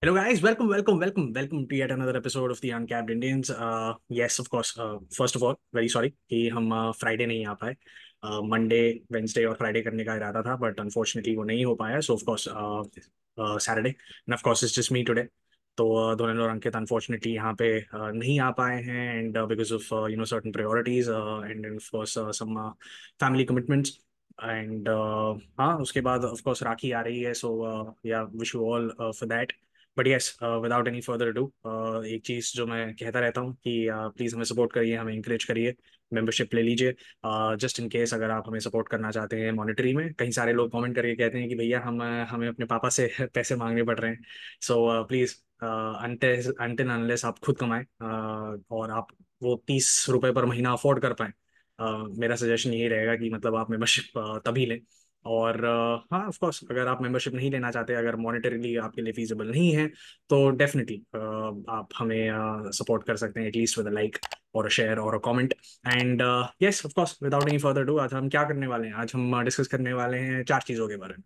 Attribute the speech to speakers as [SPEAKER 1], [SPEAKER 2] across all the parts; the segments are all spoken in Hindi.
[SPEAKER 1] Hello guys, welcome to yet another episode of the Uncapped Indians. Yes, of course. First of all, very sorry कि हम फ्राइडे नहीं आ पाए. मंडे, वेंसडे और फ्राइडे करने का इरादा था, बट अनफॉर्चुनेटली वो नहीं हो पाया. सो of course Saturday and of course it's just me today. तो धोनी और अंकित अनफॉर्चुनेटली यहाँ पे नहीं आ पाए हैं and because of certain priorities and of course some family commitments. And हाँ, उसके बाद ऑफ कोर्स राखी आ रही है. सो या wish you all for that. But yes, without any further do, एक चीज़ जो मैं कहता रहता हूँ कि प्लीज़ हमें सपोर्ट करिए, हमें इंकरेज करिए, मेंबरशिप ले लीजिए. जस्ट इन केस अगर आप हमें सपोर्ट करना चाहते हैं मॉनेटरी में. कई सारे लोग कमेंट करके कहते हैं कि भैया हमें अपने पापा से पैसे मांगने पड़ रहे हैं. सो प्लीज़, अनटिल अनलेस आप खुद कमाएं और आप वो 30 रुपए पर महीना अफोर्ड कर पाएं, मेरा सजेशन यही रहेगा कि मतलब आप मेंबरशिप तभी लें. और हाँ, ऑफ कोर्स अगर आप मेंबरशिप नहीं लेना चाहते, अगर मॉनेटरीली आपके लिए फीजिबल नहीं है, तो डेफिनेटली आप हमें सपोर्ट कर सकते हैं एटलीस्ट विद अ लाइक और अ शेयर और a comment. And yes, of course without any further do, आज हम क्या करने वाले हैं? आज हम डिस्कस करने वाले हैं चार चीज़ों के बारे में.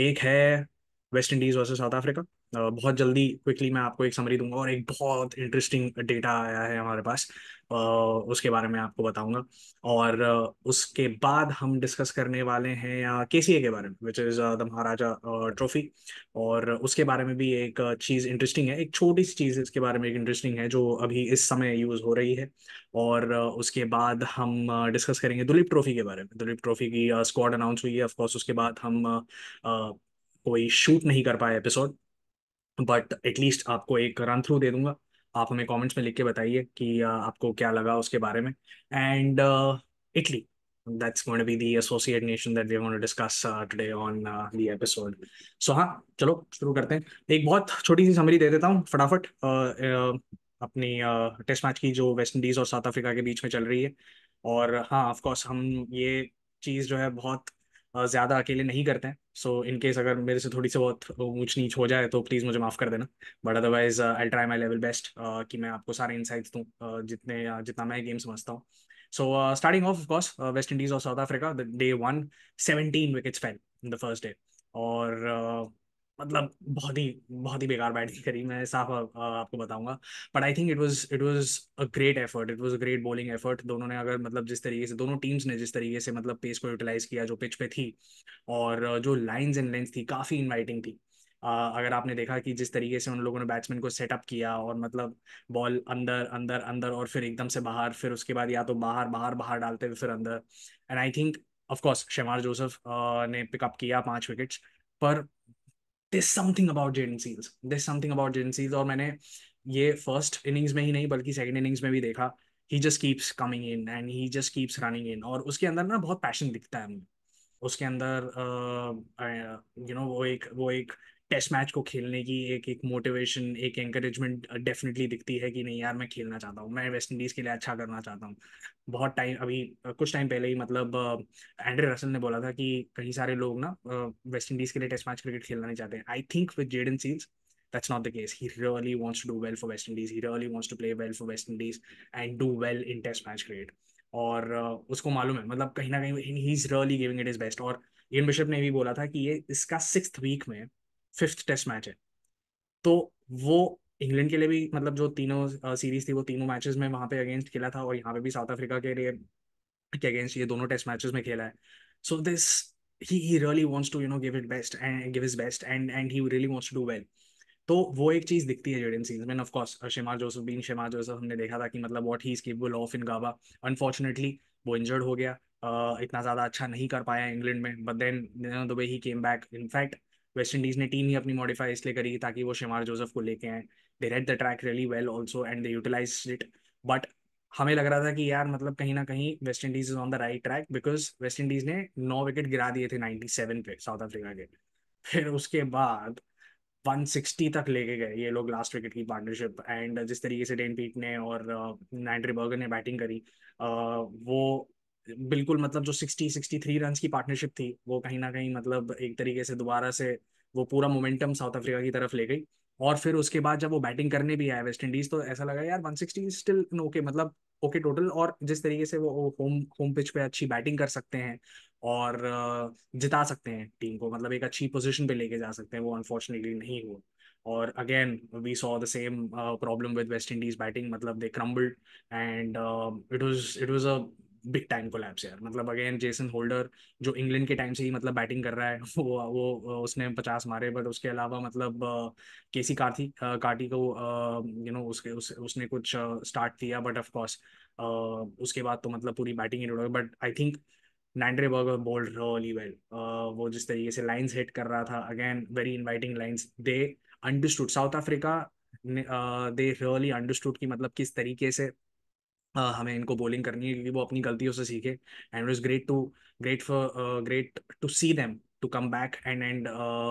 [SPEAKER 1] एक है West Indies versus south Africa. बहुत जल्दी क्विकली मैं आपको एक समरी दूंगा, और एक बहुत इंटरेस्टिंग डेटा आया है हमारे पास, उसके बारे में आपको बताऊंगा. और उसके बाद हम डिस्कस करने वाले हैं केसीए के बारे में, which is the Maharaja trophy. और उसके बारे में भी एक चीज़ इंटरेस्टिंग है, एक छोटी सी चीज़ इसके बारे में एक इंटरेस्टिंग है जो अभी इस समय यूज़ हो रही है. और उसके बाद हम डिस्कस करेंगे दुलीप ट्रॉफी के बारे में. दुलीप ट्रॉफी की स्क्वाड अनाउंस हुई है ऑफकोर्स. उसके बाद हम कोई शूट नहीं कर पाए एपिसोड, बट एटलीस्ट आपको एक रन थ्रू दे दूंगा. आप हमें कमेंट्स में लिख के बताइए कि आपको क्या लगा उसके बारे में. And Italy, that's going to be the associate nation that we're going to discuss today on the episode. So हाँ, चलो शुरू करते हैं. एक बहुत छोटी सी समरी दे देता हूँ फटाफट अपनी टेस्ट मैच की जो वेस्ट इंडीज और साउथ अफ्रीका के बीच में चल रही है. और हाँ, ऑफ कोर्स हम ये चीज़ जो है बहुत ज़्यादा अकेले नहीं करते हैं. सो इन केस अगर मेरे से थोड़ी सी बहुत ऊंच नीच हो जाए तो प्लीज़ मुझे माफ़ कर देना. But otherwise I try my level best कि मैं आपको सारे इंसाइट्स दूँ, जितना मैं गेम समझता हूँ. So starting off, of course, West Indies or South Africa, the day one, 17 wickets fell in the first day. और मतलब बहुत ही बेकार बैटिंग करी, मैं साफ आपको बताऊंगा. But I think it was a great effort, it was a great bowling effort. दोनों ने अगर मतलब जिस तरीके से दोनों टीम्स ने जिस तरीके से मतलब पेस को यूटिलाइज किया जो पिच पे थी, और जो लाइंस एंड लेंथ थी काफ़ी इनवाइटिंग थी. अगर आपने देखा कि जिस तरीके से उन लोगों ने बैट्समैन को सेटअप किया, और मतलब बॉल अंदर अंदर अंदर और फिर एकदम से बाहर, फिर उसके बाद या तो बाहर बाहर बाहर डालते हुए फिर अंदर. And I think of course Shamar Joseph ने पिकअप किया 5 विकेट्स. पर this something about Jayden Seales, this something about Jayden Seales. और मैंने ये फर्स्ट इनिंग्स में ही नहीं बल्कि सेकंड इनिंग्स में भी देखा. He just keeps coming in and he just keeps running in, और उसके अंदर ना बहुत पैशन दिखता है मुझे. उसके अंदर वो एक टेस्ट मैच को खेलने की एक एक मोटिवेशन, एक एंकरेजमेंट डेफिनेटली दिखती है कि नहीं यार, मैं खेलना चाहता हूँ, मैं वेस्ट इंडीज के लिए अच्छा करना चाहता हूँ. बहुत टाइम अभी कुछ टाइम पहले ही मतलब एंड्रे रसल ने बोला था कि कई सारे लोग ना वेस्ट इंडीज के लिए टेस्ट मैच क्रिकेट खेलना नहीं चाहते. I think with Jayden Seales that's not the case. He really wants to do well for West Indies. He really wants to play well for West Indies and do well in test match cricket. और उसको मालूम है, मतलब कहीं ना कहीं he is really giving it is best. और इयन बिशप ने भी बोला था कि ये इसका 6th वीक में 5th टेस्ट मैच है. तो वो इंग्लैंड के लिए भी मतलब जो तीनों सीरीज थी वो तीनों मैचेस में वहां पे अगेंस्ट खेला था, और यहाँ पे भी साउथ अफ्रीका के लिए के अगेंस्ट ये दोनों टेस्ट मैचेस में खेला है. So this, he really wants to give it best and give his best, and he really wants to do well. तो वो एक चीज दिखती है जेडन सीन्स में. Of course Shamar Joseph, been Shamar Joseph, हमने देखा था कि मतलब what he is capable of in Gabba. Unfortunately वो इंजर्ड हो गया, इतना ज्यादा अच्छा नहीं कर पाया इंग्लैंड में. But then the way he came back, in fact West Indies ने टीम ही अपनी मॉडिफाई इसलिए करी ताकि वो शेमार जोसेफ को लेके आए. They read the track really well also and they utilize it. But हमें लग रहा था कि यार मतलब कहीं ना कहीं West Indies is on the right track, because West Indies ने 9 विकेट गिरा दिए थे 97 पे साउथ अफ्रीका के. फिर उसके बाद 160 तक लेके गए ये लोग लास्ट विकेट की पार्टनरशिप. एंड जिस तरीके से डेन पीट ने और नैंड्रे बर्गर ने बैटिंग करी, वो बिल्कुल मतलब जो 60-63 रन की पार्टनरशिप थी वो कहीं ना कहीं मतलब एक तरीके से दोबारा से वो पूरा मोमेंटम साउथ अफ्रीका की तरफ ले गई. और फिर उसके बाद जब वो बैटिंग करने भी आया वेस्ट इंडीज, तो ऐसा लगा यार 160 स्टिल ओके, मतलब ओके टोटल. और जिस तरीके से वो होम होम पिच पे अच्छी बैटिंग कर सकते हैं और जिता सकते हैं टीम को, मतलब एक अच्छी पोजीशन पे लेके जा सकते हैं, वो अनफॉर्चुनेटली नहीं हुआ. और again we saw the same problem with West Indies batting, मतलब they crumbled and it was a big time collapse यार। मतलब अगेन जेसन होल्डर जो इंग्लैंड के टाइम से ही मतलब बैटिंग कर रहा है, वो उसने 50 मारे, बट उसके अलावा मतलब केसी कार्टी को उसके उसने कुछ स्टार्ट किया, बट ऑफ कोर्स उसके बाद तो मतलब पूरी बैटिंग ही उड़, but I think Nandre Burger bowled really well. वो जिस तरीके से लाइंस हिट कर रहा था, again very inviting lines, they understood South Africa, they really understood कि मतलब किस तरीके से हमें इनको बॉलिंग करनी है, क्योंकि वो अपनी गलतियों से सीखे। And it was great to see them to come back and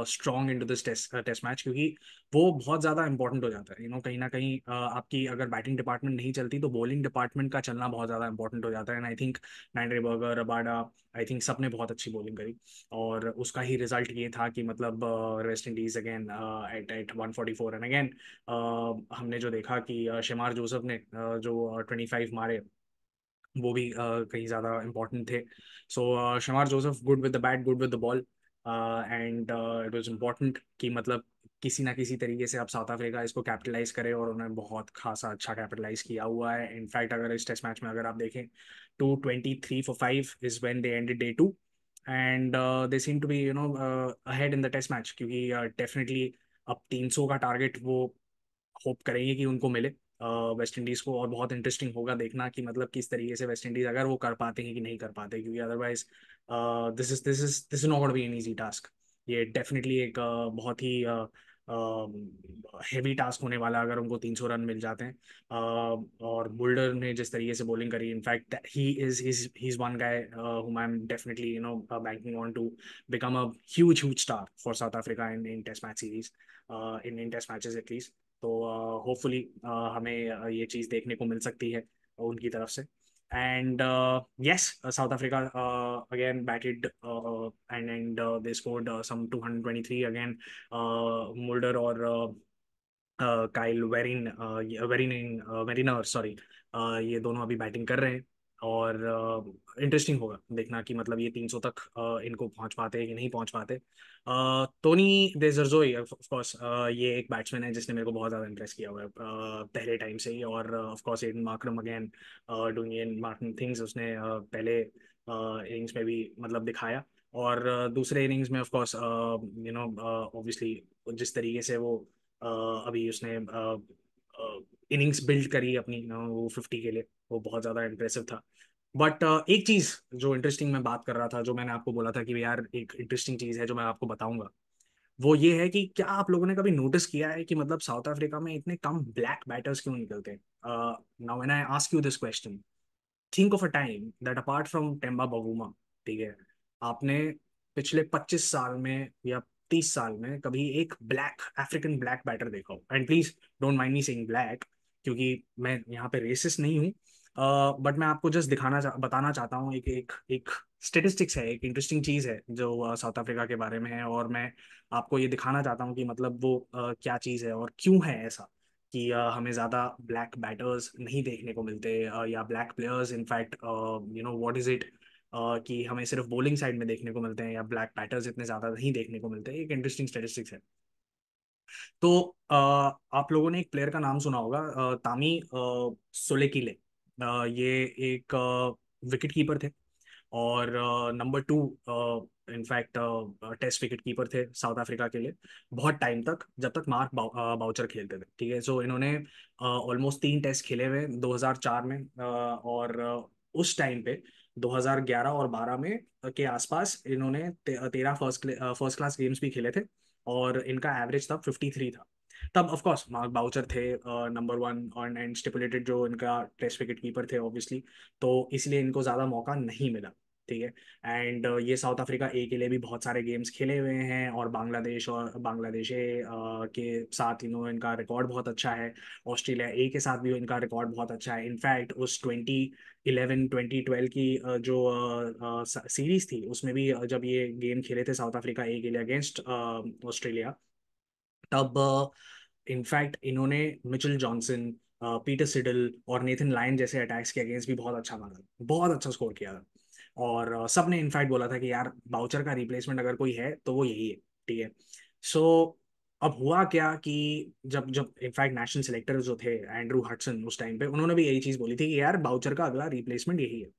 [SPEAKER 1] strong into this test match, क्योंकि वो बहुत ज़्यादा इंपॉर्टेंट हो जाता है। कहीं ना कहीं आपकी अगर बैटिंग डिपार्टमेंट नहीं चलती तो बॉलिंग डिपार्टमेंट का चलना बहुत ज़्यादा इंपॉर्टेंट हो जाता है। And I think Nandre Burger, Rabada, I think सबने बहुत अच्छी बॉलिंग करी, और उसका ही रिजल्ट ये था कि मतलब West Indies again at at 144। And again हमने जो देखा कि शमार जोसेफ ने जो 25 मारे, वो भी कहीं ज़्यादा इंपॉर्टेंट थे। So Shamar Joseph good with the bat, good with the ball, and it was important कि मतलब किसी ना किसी तरीके से अब साउथ अफ्रीका इसको कैपिटलाइज करे, और उन्होंने बहुत खासा अच्छा कैपिटलाइज किया हुआ है। इनफैक्ट अगर इस टेस्ट मैच में अगर आप देखें, 223 for 5 is when they ended day 2, and they seem to be ahead in the test match, क्योंकि डेफिनेटली अब 300 का टारगेट वो होप करेंगे कि उनको मिले वेस्ट इंडीज को। और बहुत इंटरेस्टिंग होगा देखना कि मतलब किस तरीके से वेस्ट इंडीज अगर वो कर पाते हैं कि नहीं कर पाते, क्योंकि otherwise this is not going be an easy task. ये डेफिनेटली एक बहुत ही हैवी टास्क होने वाला है अगर उनको 300 रन मिल जाते हैं। और बुल्डर ने जिस तरीके से बॉलिंग करी, in fact he is one guy whom I'm definitely banking on to become a huge star for South Africa in test match series, in test matches at least। तो होपफुली हमें ये चीज़ देखने को मिल सकती है उनकी तरफ से। And yes, South Africa again batted and they scored some 223 again. Mulder और काइल वेरिनर, सॉरी, ये दोनों अभी बैटिंग कर रहे हैं, और इंटरेस्टिंग होगा देखना कि मतलब ये 300 तक इनको पहुंच पाते हैं कि नहीं पहुंच पाते। टोनी दे जर्जोई ऑफ कोर्स, ये एक बैट्समैन है जिसने मेरे को बहुत ज़्यादा इंप्रेस किया हुआ है पहले टाइम से ही, और of course Aiden Markram again doing an Markram things, उसने पहले इनिंग्स में भी मतलब दिखाया, और दूसरे इनिंग्स में ऑफ कोर्स ऑब्वियसली जिस तरीके से वो अभी उसने इनिंग्स बिल्ड करी अपनी वो 50 के लिए, वो बहुत ज़्यादा इंप्रेसिव था। बट एक चीज़ जो इंटरेस्टिंग मैं बात कर रहा था, जो मैंने आपको बोला था कि यार एक इंटरेस्टिंग चीज़ है जो मैं आपको बताऊंगा, वो ये है कि क्या आप लोगों ने कभी नोटिस किया है कि मतलब साउथ अफ्रीका में इतने कम ब्लैक बैटर्स क्यों निकलते हैं? Now when I ask you this question, think of a time that apart from Temba Bavuma, ठीक है, आपने पिछले 25 साल में या 30 साल में कभी एक ब्लैक अफ्रीकन ब्लैक बैटर देखा हो? And please don't mind me saying black, क्योंकि मैं यहाँ पे रेसिस्ट नहीं हूँ, बट मैं आपको जस्ट बताना चाहता हूँ, एक एक एक स्टेटिस्टिक्स है, एक इंटरेस्टिंग चीज़ है जो साउथ अफ्रीका के बारे में है, और मैं आपको ये दिखाना चाहता हूँ कि मतलब वो क्या चीज़ है और क्यों है ऐसा कि हमें ज़्यादा ब्लैक बैटर्स नहीं देखने को मिलते, या black players in fact what is it, कि हमें सिर्फ बॉलिंग साइड में देखने को मिलते हैं, या ब्लैक बैटर्स इतने ज़्यादा नहीं देखने को मिलते हैं। एक इंटरेस्टिंग स्टेटिस्टिक्स है। तो आप लोगों ने एक प्लेयर का नाम सुना होगा, तामी सोलेकिले। ये एक विकेट कीपर थे, और number 2 in fact test wicket keeper थे साउथ अफ्रीका के लिए बहुत टाइम तक, जब तक मार्क बाउचर खेलते थे, ठीक है। सो इन्होंने ऑलमोस्ट 3 टेस्ट खेले हुए 2004 में, और उस टाइम पे 2011 और 12 में के आसपास इन्होंने 13 फर्स्ट क्लास गेम्स भी खेले थे, और इनका एवरेज तब 53 था। तब ऑफ कोर्स मार्क बाउचर थे नंबर 1 और एंड स्टिपुलेटेड जो इनका टेस्ट विकेट कीपर थे ऑब्वियसली, तो इसलिए इनको ज़्यादा मौका नहीं मिला, ठीक है। एंड ये साउथ अफ्रीका ए के लिए भी बहुत सारे गेम्स खेले हुए हैं, और बांग्लादेश के साथ इनका रिकॉर्ड बहुत अच्छा है, ऑस्ट्रेलिया ए के साथ भी इनका रिकॉर्ड बहुत अच्छा है। इनफैक्ट उस 2011 2012 की जो सीरीज थी, उसमें भी जब ये गेम खेले थे साउथ अफ्रीका ए के लिए अगेंस्ट ऑस्ट्रेलिया, तब इनफैक्ट इन्होंने मिचेल जॉनसन, पीटर सिडल और नेथन लायन जैसे अटैक्स के अगेंस्ट भी बहुत अच्छा मारा, बहुत अच्छा स्कोर किया था। और सब ने इनफैक्ट बोला था कि यार बाउचर का रिप्लेसमेंट अगर कोई है तो वो यही है, ठीक है। सो अब हुआ क्या कि जब जब इनफैक्ट नेशनल सिलेक्टर जो थे एंड्रू हडसन, उस टाइम पे उन्होंने भी यही चीज बोली थी कि यार बाउचर का अगला रिप्लेसमेंट यही है।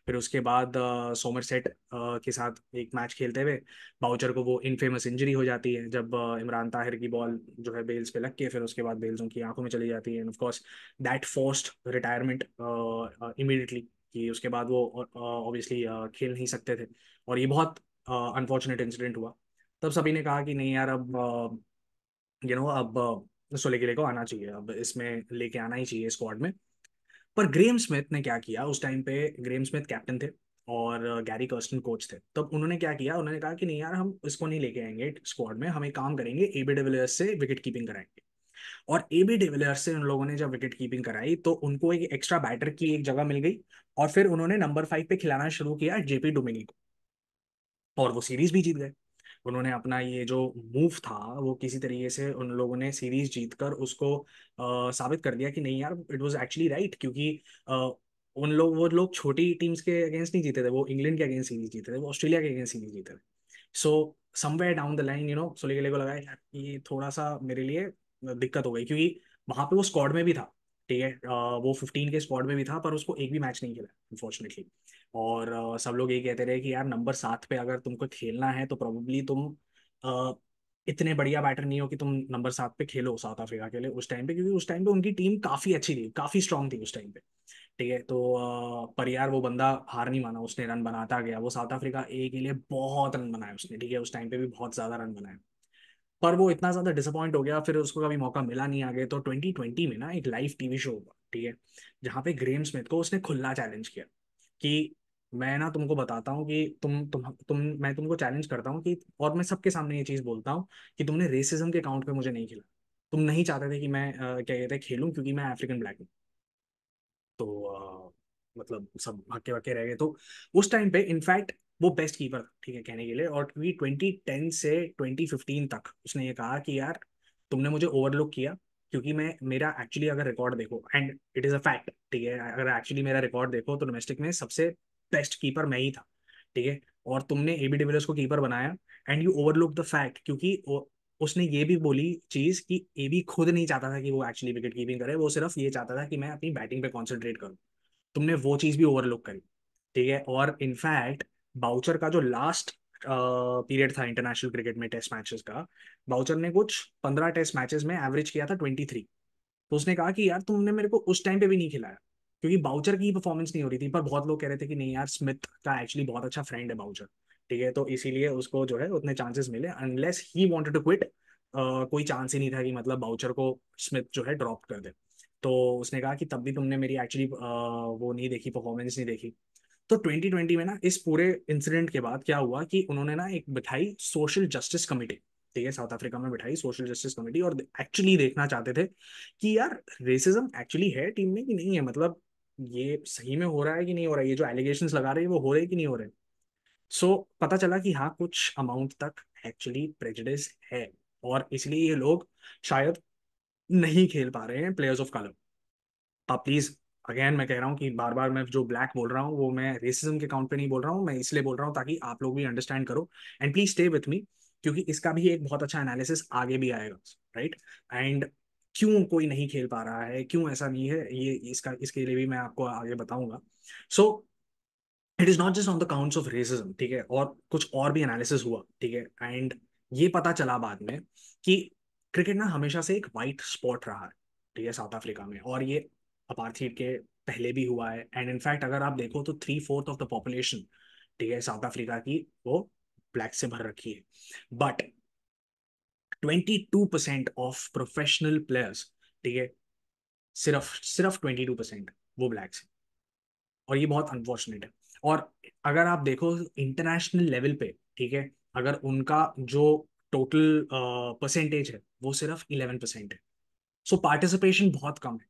[SPEAKER 1] फिर उसके बाद सोमरसेट के साथ एक मैच खेलते हुए बाउचर को वो इनफेमस इंजरी हो जाती है, जब इमरान ताहिर की बॉल जो है बेल्स पे लग के फिर उसके बाद बेल्स उनकी आंखों में चली जाती है, and of course that forced retirement immediately, कि उसके बाद वो ऑब्वियसली खेल नहीं सकते थे। और ये बहुत अनफॉर्चुनेट इंसिडेंट हुआ। तब सभी ने कहा कि नहीं यार, अब अब सोलेगिले को आना चाहिए, अब इसमें लेके आना ही चाहिए स्क्वाड में। पर ग्रेम स्मिथ ने क्या किया उस टाइम पे, ग्रेम स्मिथ कैप्टन थे और गैरी कर्स्टन कोच थे, तब उन्होंने क्या किया, उन्होंने कहा कि नहीं यार, हम इसको नहीं लेके आएंगे स्क्वाड में, हम एक काम करेंगे, एबी डिविलियर्स से विकेट कीपिंग कराएंगे। और एबी डिविलियर्स से उन लोगों ने जब विकेट कीपिंग कराई तो उनको एक एक्स्ट्रा बैटर की एक जगह मिल गई, और फिर उन्होंने नंबर 5 पे खिलाना शुरू किया जेपी डुमिनी को, और वो सीरीज भी जीत गए। उन्होंने अपना ये जो मूव था वो किसी तरीके से उन लोगों ने सीरीज जीतकर उसको साबित कर दिया कि नहीं यार, इट वाज एक्चुअली राइट, क्योंकि वो लोग छोटी टीम्स के अगेंस्ट नहीं जीते थे, वो इंग्लैंड के अगेंस्ट सीरीज जीते थे, वो ऑस्ट्रेलिया के अगेंस्ट सीरीज जीते थे। So somewhere down the line सोलेगिले को लगा यार ये थोड़ा सा मेरे लिए दिक्कत हो गई, क्योंकि वहां पे वो स्क्वाड में भी था, ठीक है, वो 15 के स्क्वाड में भी था, पर उसको एक भी मैच नहीं खेला अनफॉर्चुनेटली। और सब लोग ये कहते रहे कि यार नंबर 7 पे अगर तुमको खेलना है तो प्रोबेबली तुम अ, इतने बढ़िया बैटर नहीं हो कि तुम नंबर 7 पे खेलो साउथ अफ्रीका के लिए उस टाइम पे, क्योंकि उस टाइम पे उनकी टीम काफी अच्छी थी, काफी स्ट्रांग थी उस टाइम पे। ठीक है, तो पर यार वो बंदा हार नहीं माना, उसने रन बनाता गया, वो साउथ अफ्रीका ए के लिए बहुत रन बनाए उसने, ठीक है, उस टाइम पे भी बहुत ज्यादा रन बनाए। पर वो इतना ज्यादा डिसअपॉइंट हो गया, फिर उसको कभी मौका मिला नहीं आगे। तो 2020 में ना एक लाइव टीवी शो हुआ, ठीक है, जहाँ पे ग्रेम स्मिथ को उसने खुला चैलेंज किया कि मैं ना तुमको बताता हूँ कि मैं तुमको चैलेंज करता हूँ कि, और मैं सबके सामने ये चीज बोलता हूँ कि तुमने रेसिज्म के काउंट पे मुझे नहीं खिला, तुम नहीं चाहते थे कि मैं क्या कहते हैं खेलूं क्योंकि मैं अफ्रीकन ब्लैक हूँ। तो मतलब सब हक्के बक्के रह गए। तो उस टाइम पे इनफैक्ट वो बेस्ट कीपर था, ठीक है, कहने के लिए, और क्योंकि 2010 से 2015 तक उसने ये कहा कि यार तुमने मुझे ओवरलुक किया, क्योंकि मैं मेरा एक्चुअली अगर रिकॉर्ड देखो, and it is a fact, ठीक है, अगर एक्चुअली मेरा रिकॉर्ड देखो तो डोमेस्टिक में सबसे बेस्ट कीपर मैं ही था, ठीक है, और तुमने एबी डिविलियर्स को कीपर बनाया, and you overlook the fact, क्योंकि उसने ये भी बोली चीज कि एबी खुद नहीं चाहता था कि वो एक्चुअली विकेट कीपिंग करे, वो सिर्फ ये चाहता था कि मैं अपनी बैटिंग पे कॉन्सेंट्रेट करूं। तुमने वो चीज भी ओवरलुक करी, ठीक है। और इनफैक्ट बाउचर का जो लास्ट पीरियड था इंटरनेशनल क्रिकेट में टेस्ट मैचेस का, बाउचर ने कुछ 15 टेस्ट मैचेस में एवरेज किया था 23। तो उसने कहा कि यार तुमने मेरे को उस टाइम पे भी नहीं खिलाया, क्योंकि बाउचर की परफॉर्मेंस नहीं हो रही थी, पर बहुत लोग कह रहे थे कि नहीं यार, स्मिथ का एक्चुअली बहुत अच्छा फ्रेंड है बाउचर, ठीक है, तो इसीलिए उसको जो है उतने चांसेस मिले, unless he wanted to quit, कोई चांस ही नहीं था कि मतलब बाउचर को स्मिथ जो है ड्रॉप कर दे। तो उसने कहा कि तब भी तुमने मेरी एक्चुअली वो नहीं देखी, परफॉर्मेंस नहीं देखी। तो 2020 में ना इस पूरे इंसिडेंट के बाद क्या हुआ कि उन्होंने ना एक बिठाई सोशल जस्टिस कमेटी, ठीक है, साउथ अफ्रीका में बिठाई सोशल जस्टिस कमेटी, और एक्चुअली देखना चाहते थे कि यार रेसिज्म एक्चुअली है टीम में कि नहीं है, मतलब ये सही में हो रहा है कि नहीं हो रहा है, ये जो एलिगेशंस लगा रहे हैं वो हो रहे हैं कि नहीं हो रहे। सो पता चला कि हाँ, कुछ अमाउंट तक एक्चुअली प्रेजुडिस है, और इसलिए ये लोग शायद नहीं खेल पा रहे हैं प्लेयर्स ऑफ कलर। आप प्लीज, अगेन मैं कह रहा हूँ कि बार बार मैं जो ब्लैक बोल रहा हूँ वो मैं रेसिज्म के काउंट पे नहीं बोल रहा हूँ, मैं इसलिए बोल रहा हूँ ताकि आप लोग भी अंडरस्टैंड करो, and please stay with me, क्योंकि इसका भी एक बहुत अच्छा एनालिसिस आगे भी आएगा, राइट। एंड क्यों कोई नहीं खेल पा रहा है, क्यों ऐसा नहीं है, ये इसका इसके लिए भी मैं आपको आगे बताऊंगा। सो it is not just on the counts of racism, ठीक है, और कुछ और भी एनालिसिस हुआ, ठीक है, एंड ये पता चला बाद में कि क्रिकेट ना हमेशा से एक वाइट स्पॉट रहा है, ठीक है, साउथ अफ्रीका में, और ये अपार्थीड के पहले भी हुआ है, एंड इनफैक्ट अगर आप देखो तो 3/4 ऑफ द पॉपुलेशन, ठीक है, साउथ अफ्रीका की, वो ब्लैक से भर रखी है। बट 22% ऑफ प्रोफेशनल प्लेयर्स, ठीक है, सिर्फ सिर्फ 22% वो ब्लैक से, और ये बहुत अनफॉर्चुनेट है। और अगर आप देखो इंटरनेशनल लेवल पे, ठीक है, अगर उनका जो टोटल परसेंटेज है वो सिर्फ 11% है। सो पार्टिसिपेशन बहुत कम है।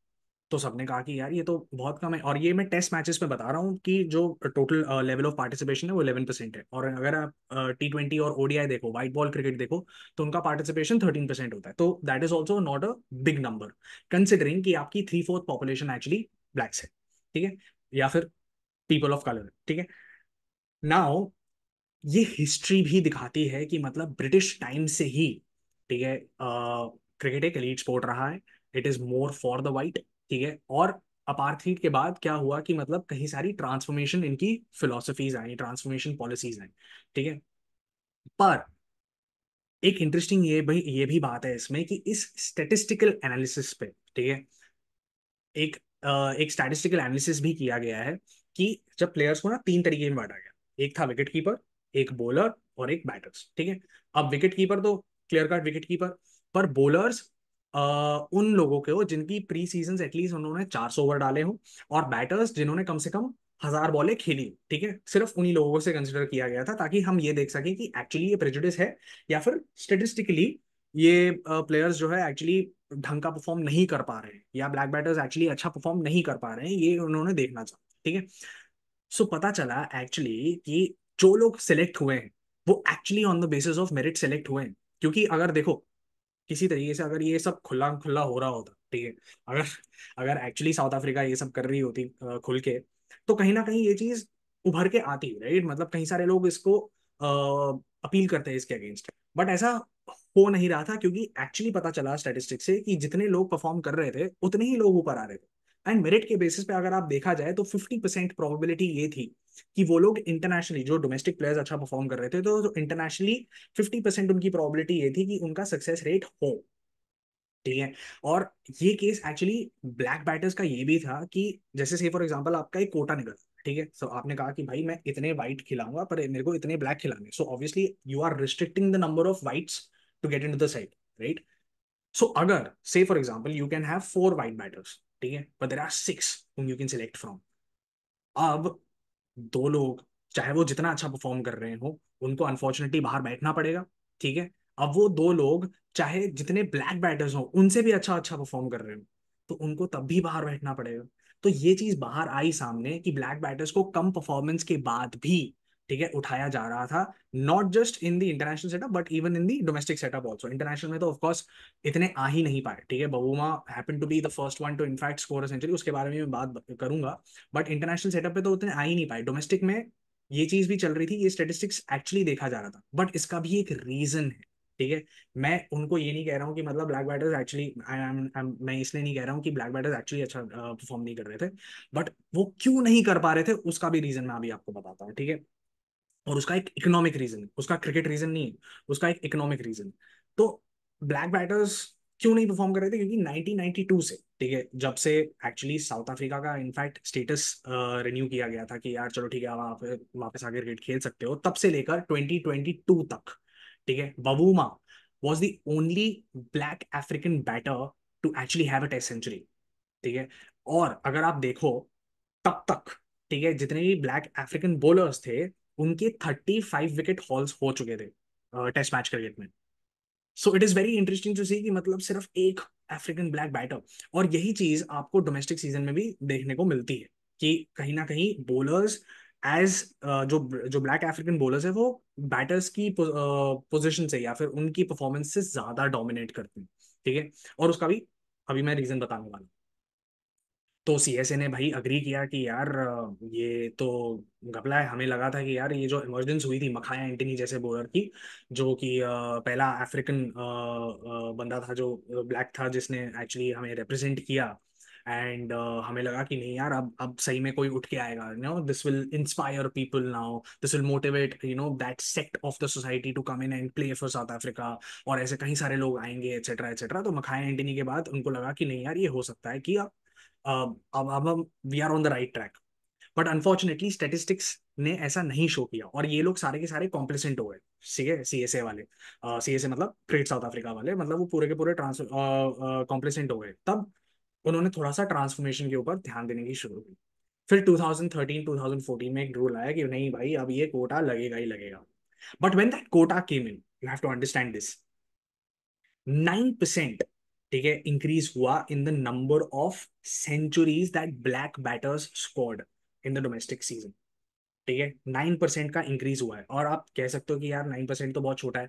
[SPEAKER 1] तो सबने कहा कि यार ये तो बहुत कम है, और ये मैं टेस्ट मैचेस में बता रहा हूँ कि जो टोटल लेवल ऑफ पार्टिसिपेशन है वो 11% है, और अगर आप T20 और ओडीआई देखो, वाइट बॉल क्रिकेट देखो, तो उनका पार्टिसिपेशन 13% होता है। तो that is also not a big number, considering कि आपकी 3/4 पॉपुलेशन एक्चुअली ब्लैक्स है, ठीक है, या फिर पीपल ऑफ कलर, ठीक है। नाउ ये हिस्ट्री भी दिखाती है कि मतलब ब्रिटिश टाइम से ही ठीक है, क्रिकेट एक एलीट स्पोर्ट रहा है, it is more for the white, ठीक है। और अपार्थीड के बाद क्या हुआ कि मतलब कहीं सारी ट्रांसफॉर्मेशन इनकी फिलोसफीज आई, ट्रांसफॉर्मेशन पॉलिसीज आई, ठीक है। पर एक इंटरेस्टिंग ये भी बात है इसमें कि इस स्टेटिस्टिकल एनालिसिस पे, ठीक है, एक एक स्टैटिस्टिकल एनालिसिस भी किया गया है कि जब प्लेयर्स को ना तीन तरीके में बांटा गया, एक था विकेट कीपर, एक बॉलर और एक बैटर्स, ठीक है। अब विकेट कीपर तो क्लियर कट विकेट कीपर, पर बॉलर्स उन लोगों के हो जिनकी प्री सीजन एटलीस्ट उन्होंने 400 ओवर डाले हो, और बैटर्स जिन्होंने कम से कम 1000 बॉलें खेली हो, ठीक है। सिर्फ उन्हीं लोगों से कंसिडर किया गया था ताकि हम ये देख सकें कि एक्चुअली ये प्रेजुडिस है या फिर स्टेटिस्टिकली ये प्लेयर्स जो है एक्चुअली ढंग का परफॉर्म नहीं कर पा रहे हैं, या ब्लैक बैटर्स एक्चुअली अच्छा परफॉर्म नहीं कर पा रहे हैं, ये उन्होंने देखना चाहा, ठीक है। सो पता चला एक्चुअली कि जो लोग सिलेक्ट हुए हैं वो actually on the basis of merit select हुए हैं। क्योंकि अगर देखो किसी तरीके से अगर ये सब खुला खुला हो रहा होता, ठीक है, अगर अगर एक्चुअली साउथ अफ्रीका ये सब कर रही होती खुल के, तो कहीं ना कहीं ये चीज उभर के आती, राइट। मतलब कहीं सारे लोग इसको अपील करते हैं इसके अगेंस्ट, बट ऐसा हो नहीं रहा था क्योंकि एक्चुअली पता चला स्टैटिस्टिक्स से कि जितने लोग परफॉर्म कर रहे थे उतने ही लोग ऊपर आ रहे थे। एंड मेरिट के बेसिस पे अगर आप देखा जाए तो 50% प्रोबेबिलिटी ये थी कि वो लोग इंटरनेशनली, जो डोमेस्टिक प्लेयर्स अच्छा परफॉर्म कर रहे थे, तो इंटरनेशनली 50% उनकी प्रोबेबिलिटी ये थी कि उनका सक्सेस रेट हो, ठीक है। और ये केस एक्चुअली ब्लैक बैटर्स का ये भी था कि जैसे से फॉर एग्जांपल आपका एक कोटा निकला, ठीक है। सो आपने कहा कि भाई मैं इतने वाइट खिलाऊंगा पर मेरे को इतने ब्लैक खिलाने, so obviously you are restricting the number of whites to get into the side, right. So अगर say for example you can have 4 white batters, ठीक है, but there are 6 whom you can select from। अब दो लोग चाहे वो जितना अच्छा परफॉर्म कर रहे हो उनको अनफॉर्चुनेटली बाहर बैठना पड़ेगा, ठीक है। अब वो दो लोग चाहे जितने ब्लैक बैटर्स हो उनसे भी अच्छा अच्छा परफॉर्म कर रहे हो तो उनको तब भी बाहर बैठना पड़ेगा। तो ये चीज बाहर आई सामने कि ब्लैक बैटर्स को कम परफॉर्मेंस के बाद भी, ठीक है, उठाया जा रहा था, not just in the international setup but even in the domestic setup also. International में तो ऑफकोर्स इतने आ ही नहीं पाए, ठीक है। Bavuma happen to be the first one to in fact score a century, उसके बारे में मैं बात करूंगा, बट इंटरनेशनल सेटअप पे तो उतने आ ही नहीं पाए। डोमेस्टिक में ये चीज भी चल रही थी, ये स्टेटिस्टिक्स एक्चुअली देखा जा रहा था, बट इसका भी एक रीजन है, ठीक है। मैं उनको ये नहीं कह रहा हूँ कि मतलब ब्लैक बैटर्स एक्चुअली, मैं इसलिए नहीं कह रहा हूँ कि ब्लैक बैटर्स एक्चुअली अच्छा परफॉर्म नहीं कर रहे थे, बट वो क्यों नहीं कर पा रहे थे उसका भी रीजन मैं अभी आपको बताता हूँ, ठीक है। और उसका एक इकोनॉमिक रीजन, उसका क्रिकेट रीजन नहीं है, उसका एक इकोनॉमिक रीजन। तो ब्लैक बैटर्स क्यों नहीं परफॉर्म कर रहे थे, क्योंकि 1992 से, ठीक है, जब से एक्चुअली साउथ अफ्रीका का इनफैक्ट स्टेटस रिन्यू किया गया था कि यार चलो ठीक है आप वापस आके क्रिकेट खेल सकते हो, तब से लेकर 2022 तक, ठीक है, Bavuma was the only black African batter to actually have a test century, ठीक है। और अगर आप देखो तब तक, ठीक है, जितने भी ब्लैक अफ्रीकन बॉलर्स थे उनके 35 विकेट हॉल्स हो चुके थे टेस्ट मैच क्रिकेट में। So it is very interesting to see कि मतलब सिर्फ एक अफ्रीकन ब्लैक बैटर, और यही चीज आपको डोमेस्टिक सीजन में भी देखने को मिलती है कि कहीं ना कहीं बॉलर्स एज जो जो ब्लैक अफ्रीकन बॉलर्स है वो बैटर्स की पोजीशन से या फिर उनकी परफॉर्मेंस से ज्यादा डोमिनेट करते हैं, ठीक है। और उसका भी अभी मैं रीजन बताने वाला हूं। तो सीएसए ने भाई अग्री किया कि यार ये तो घपला है। हमें लगा था कि यार ये जो इमरजेंस हुई थी मखाया एंटनी जैसे बॉलर की, जो कि पहला अफ्रीकन बंदा था जो ब्लैक था जिसने एक्चुअली हमें रिप्रेजेंट किया, एंड हमें लगा कि नहीं यार अब सही में कोई उठ के आएगा, you know this will inspire people, now this will motivate you know that sect of the society to come in and play for South Africa, और ऐसे कहीं सारे लोग आएंगे एटसेट्रा एटसेट्रा। तो मखाया एंटनी के बाद उनको लगा कि नहीं यार ये हो सकता है कि अब हम we are on the right track. But unfortunately statistics ने ऐसा नहीं शो किया और ये लोग सारे के सारे कॉम्प्लिसेंट हो गए, ठीक है, सीएसए वाले, सीएसए मतलब ग्रेट साउथ अफ्रीका वाले, मतलब वो पूरे के पूरे ट्रांस कॉम्प्लिसेंट हो गए। तब उन्होंने थोड़ा सा ट्रांसफॉर्मेशन के ऊपर ध्यान देने की शुरू की। फिर 2013 2014 में एक रूल आया कि नहीं भाई अब ये कोटा लगेगा ही लगेगा। But when that quota came in, you have to understand this, 9%, ठीक है, इंक्रीज हुआ in the number of centuries that black batters scored in the domestic season, ठीक है। 9% का इंक्रीज हुआ है, और आप कह सकते हो कि यार 9% तो बहुत छोटा है,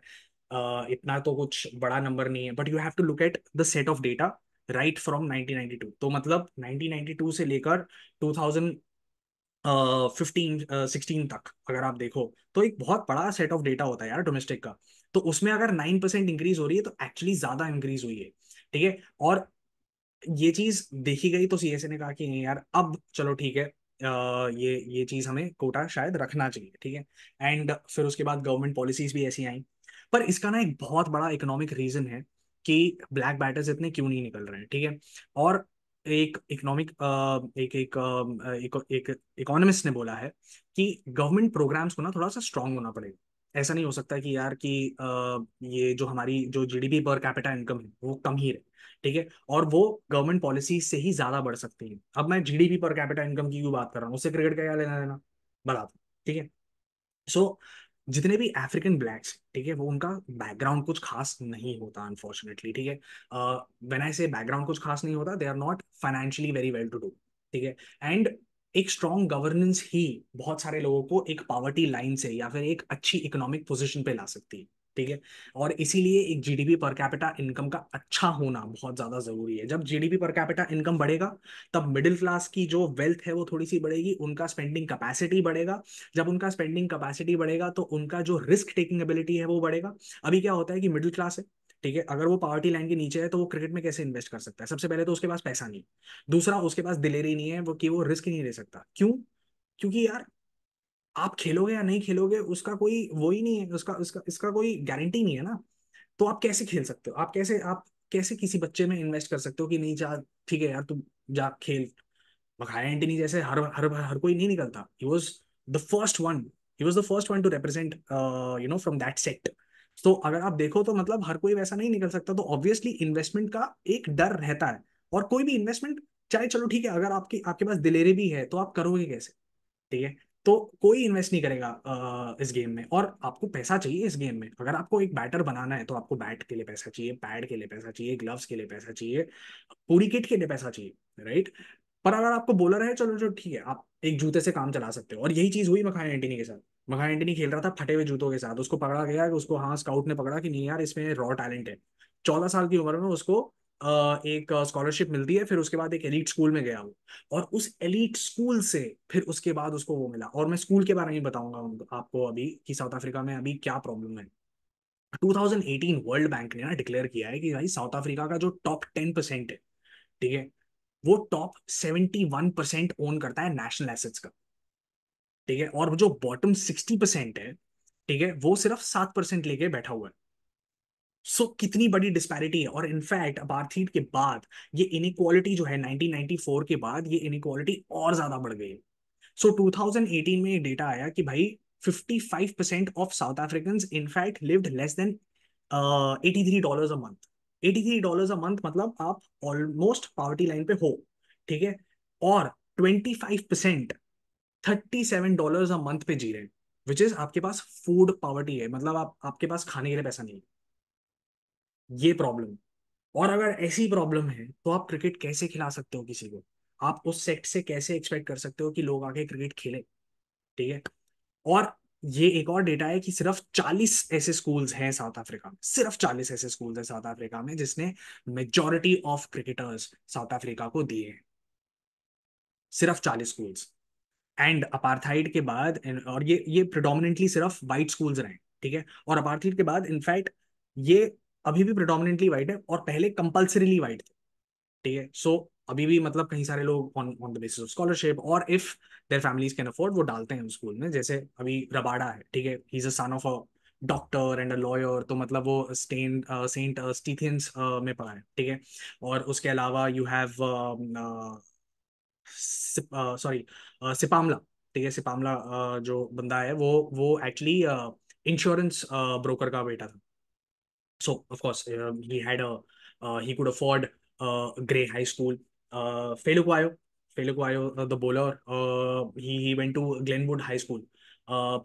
[SPEAKER 1] इतना तो कुछ बड़ा नंबर नहीं है, but you have to look at the set of data right from 1992। तो मतलब 1992 से लेकर 2015 16 तक अगर आप देखो तो एक बहुत बड़ा सेट ऑफ डेटा होता है यार डोमेस्टिक का। तो उसमें अगर 9% इंक्रीज हो रही है तो एक्चुअली ज्यादा इंक्रीज हुई है, ठीक है। और ये चीज देखी गई तो सीएसए ने कहा कि नहीं यार, अब चलो ठीक है, ये चीज हमें कोटा शायद रखना चाहिए, ठीक है। एंड फिर उसके बाद गवर्नमेंट पॉलिसीज भी ऐसी आई। पर इसका ना एक बहुत बड़ा इकोनॉमिक रीजन है कि ब्लैक बैटर्स इतने क्यों नहीं निकल रहे हैं, ठीक है। और एक इकोनॉमिक एक इकोनॉमिस्ट ने बोला है कि गवर्नमेंट प्रोग्राम्स को ना थोड़ा सा स्ट्रांग होना पड़ेगा। ऐसा नहीं हो सकता कि यार कि ये जो हमारी जो जीडीपी पर कैपिटा इनकम है वो कम ही रहे, ठीक है। और वो गवर्नमेंट पॉलिसी से ही ज्यादा बढ़ सकती है। अब मैं जीडीपी पर कैपिटा इनकम की क्यों बात कर रहा हूँ, उससे क्रिकेट का क्या लेना देना, बता दो, ठीक है। सो जितने भी अफ्रीकन ब्लैक्स, ठीक है, वो उनका बैकग्राउंड कुछ खास नहीं होता अनफॉर्चुनेटली, ठीक है। व्हेन आई से बैकग्राउंड कुछ खास नहीं होता, they are not financially very well to do, ठीक है। एंड एक स्ट्रॉन्ग गवर्नेंस ही बहुत सारे लोगों को एक पॉवर्टी लाइन से या फिर एक अच्छी इकोनॉमिक पोजीशन पे ला सकती है, ठीक है। और इसीलिए एक जीडीपी पर कैपिटा इनकम का अच्छा होना बहुत ज्यादा जरूरी है। जब जीडीपी पर कैपिटा इनकम बढ़ेगा, तब मिडिल क्लास की जो वेल्थ है वो थोड़ी सी बढ़ेगी, उनका स्पेंडिंग कैपेसिटी बढ़ेगा। जब उनका स्पेंडिंग कैपेसिटी बढ़ेगा तो उनका जो रिस्क टेकिंग एबिलिटी है वो बढ़ेगा। अभी क्या होता है कि मिडिल क्लास है, ठीक है, अगर वो पावर्टी लाइन के नीचे है तो वो क्रिकेट में कैसे इन्वेस्ट कर सकता है? सबसे पहले तो उसके पास पैसा नहीं, दूसरा उसके पास दिलेरी नहीं है वो कि वो रिस्क नहीं ले सकता। क्यों? क्योंकि यार आप खेलोगे या नहीं खेलोगे उसका कोई वो ही नहीं है, उसका उसका इसका कोई गारंटी नहीं है ना। तो आप कैसे खेल सकते हो? आप कैसे किसी बच्चे में इन्वेस्ट कर सकते हो कि नहीं जा, ठीक है यार तू जा खेल। मखाया एंटनी जैसे हर हर हर कोई नहीं निकलता। The first one he was the first one to represent from that sect. तो अगर आप देखो तो मतलब हर कोई वैसा नहीं निकल सकता, तो ऑब्वियसली इन्वेस्टमेंट का एक डर रहता है। और कोई भी इन्वेस्टमेंट, चाहे चलो ठीक है, अगर आपके आपके पास दिलेरी भी है तो आप करोगे कैसे, ठीक है। तो कोई इन्वेस्ट नहीं करेगा इस गेम में। और आपको पैसा चाहिए इस गेम में। अगर आपको एक बैटर बनाना है तो आपको बैट के लिए पैसा चाहिए, पैड के लिए पैसा चाहिए, ग्लव्स के लिए पैसा चाहिए, पूरी किट के लिए पैसा चाहिए, राइट। पर अगर आपको बॉलर है, चलो जो ठीक है, आप एक जूते से काम चला सकते हो। और यही चीज हुई मखाया एंटनी के साथ। मखाया एंटनी खेल रहा था फटे हुए जूतों के साथ, उसको पकड़ा गया कि उसको, हाँ, स्काउट ने पकड़ा कि नहीं यार इसमें रॉ टैलेंट है। 14 साल की उम्र में उसको एक स्कॉलरशिप मिलती है, फिर उसके बाद एक एलीट स्कूल में गया वो। और उस एलीट स्कूल से फिर उसके बाद उसको वो मिला। और मैं स्कूल के बारे में बताऊंगा आपको अभी कि साउथ अफ्रीका में अभी क्या प्रॉब्लम है। 2018 वर्ल्ड बैंक ने ना डिक्लेयर किया है कि भाई साउथ अफ्रीका का जो टॉप 10% है, ठीक है, वो टॉप 71% ओन करता है नेशनल एसेट्स का, ठीक है। और जो बॉटम 60% है, ठीक है, वो सिर्फ 7% लेके बैठा हुआ है। सो कितनी बड़ी डिस्पैरिटी है। और इनफैक्ट अपार्थीड के बाद ये इनइक्वालिटी जो है 1994 के बाद, ये इनइक्वालिटी और ज्यादा बढ़ गई है। सो 2018 में ये डेटा आया कि भाई 55% of south African in fact lived less than $83 a month. $83 a month मतलब आप ऑलमोस्ट पावर्टी लाइन पे हो, ठीक है। और 25% $37 अ मंथ पे जी रहे हैं, विच इज आपके पास फूड पावर्टी है, मतलब आपके पास खाने के लिए पैसा नहीं है। ये प्रॉब्लम। और अगर ऐसी प्रॉब्लम है तो आप क्रिकेट कैसे खिला सकते हो किसी को? आप उस सेक्ट से कैसे एक्सपेक्ट कर सकते हो कि लोग आके क्रिकेट खेले, ठीक है। और ये एक और डेटा है कि सिर्फ 40 ऐसे स्कूल्स हैं साउथ अफ्रीका में, सिर्फ 40 ऐसे स्कूल्स हैं साउथ अफ्रीका में जिसने majority of cricketers south Africa को दिए हैं। सिर्फ 40 स्कूल्स। एंड अपार्थाइड के बाद और ये प्रिडोमिनेंटली सिर्फ वाइट स्कूल्स रहे, ठीक है। और अपार्थाइड के बाद इनफैक्ट ये अभी भी प्रिडोमिनेंटली वाइट है, और पहले कंपल्सरीली वाइट थे, ठीक है। सो अभी भी मतलब कई सारे लोग on on the basis of scholarship और if their families can afford वो डालते हैं स्कूल में। जैसे अभी रबाडा है, ठीक है, ही is a son of a doctor and a lawyer, तो मतलब वो सेंट स्टीफेंस में पढ़ा है, ठीक है। और उसके अलावा यू हैव सॉरी सिपामला, ठीक है। सिपामला जो बंदा है वो एक्चुअली इंश्योरेंस ब्रोकर का बेटा था। So of course he could afford Grey High School. Feluquayo, the bowler, he went to Glenwood High School.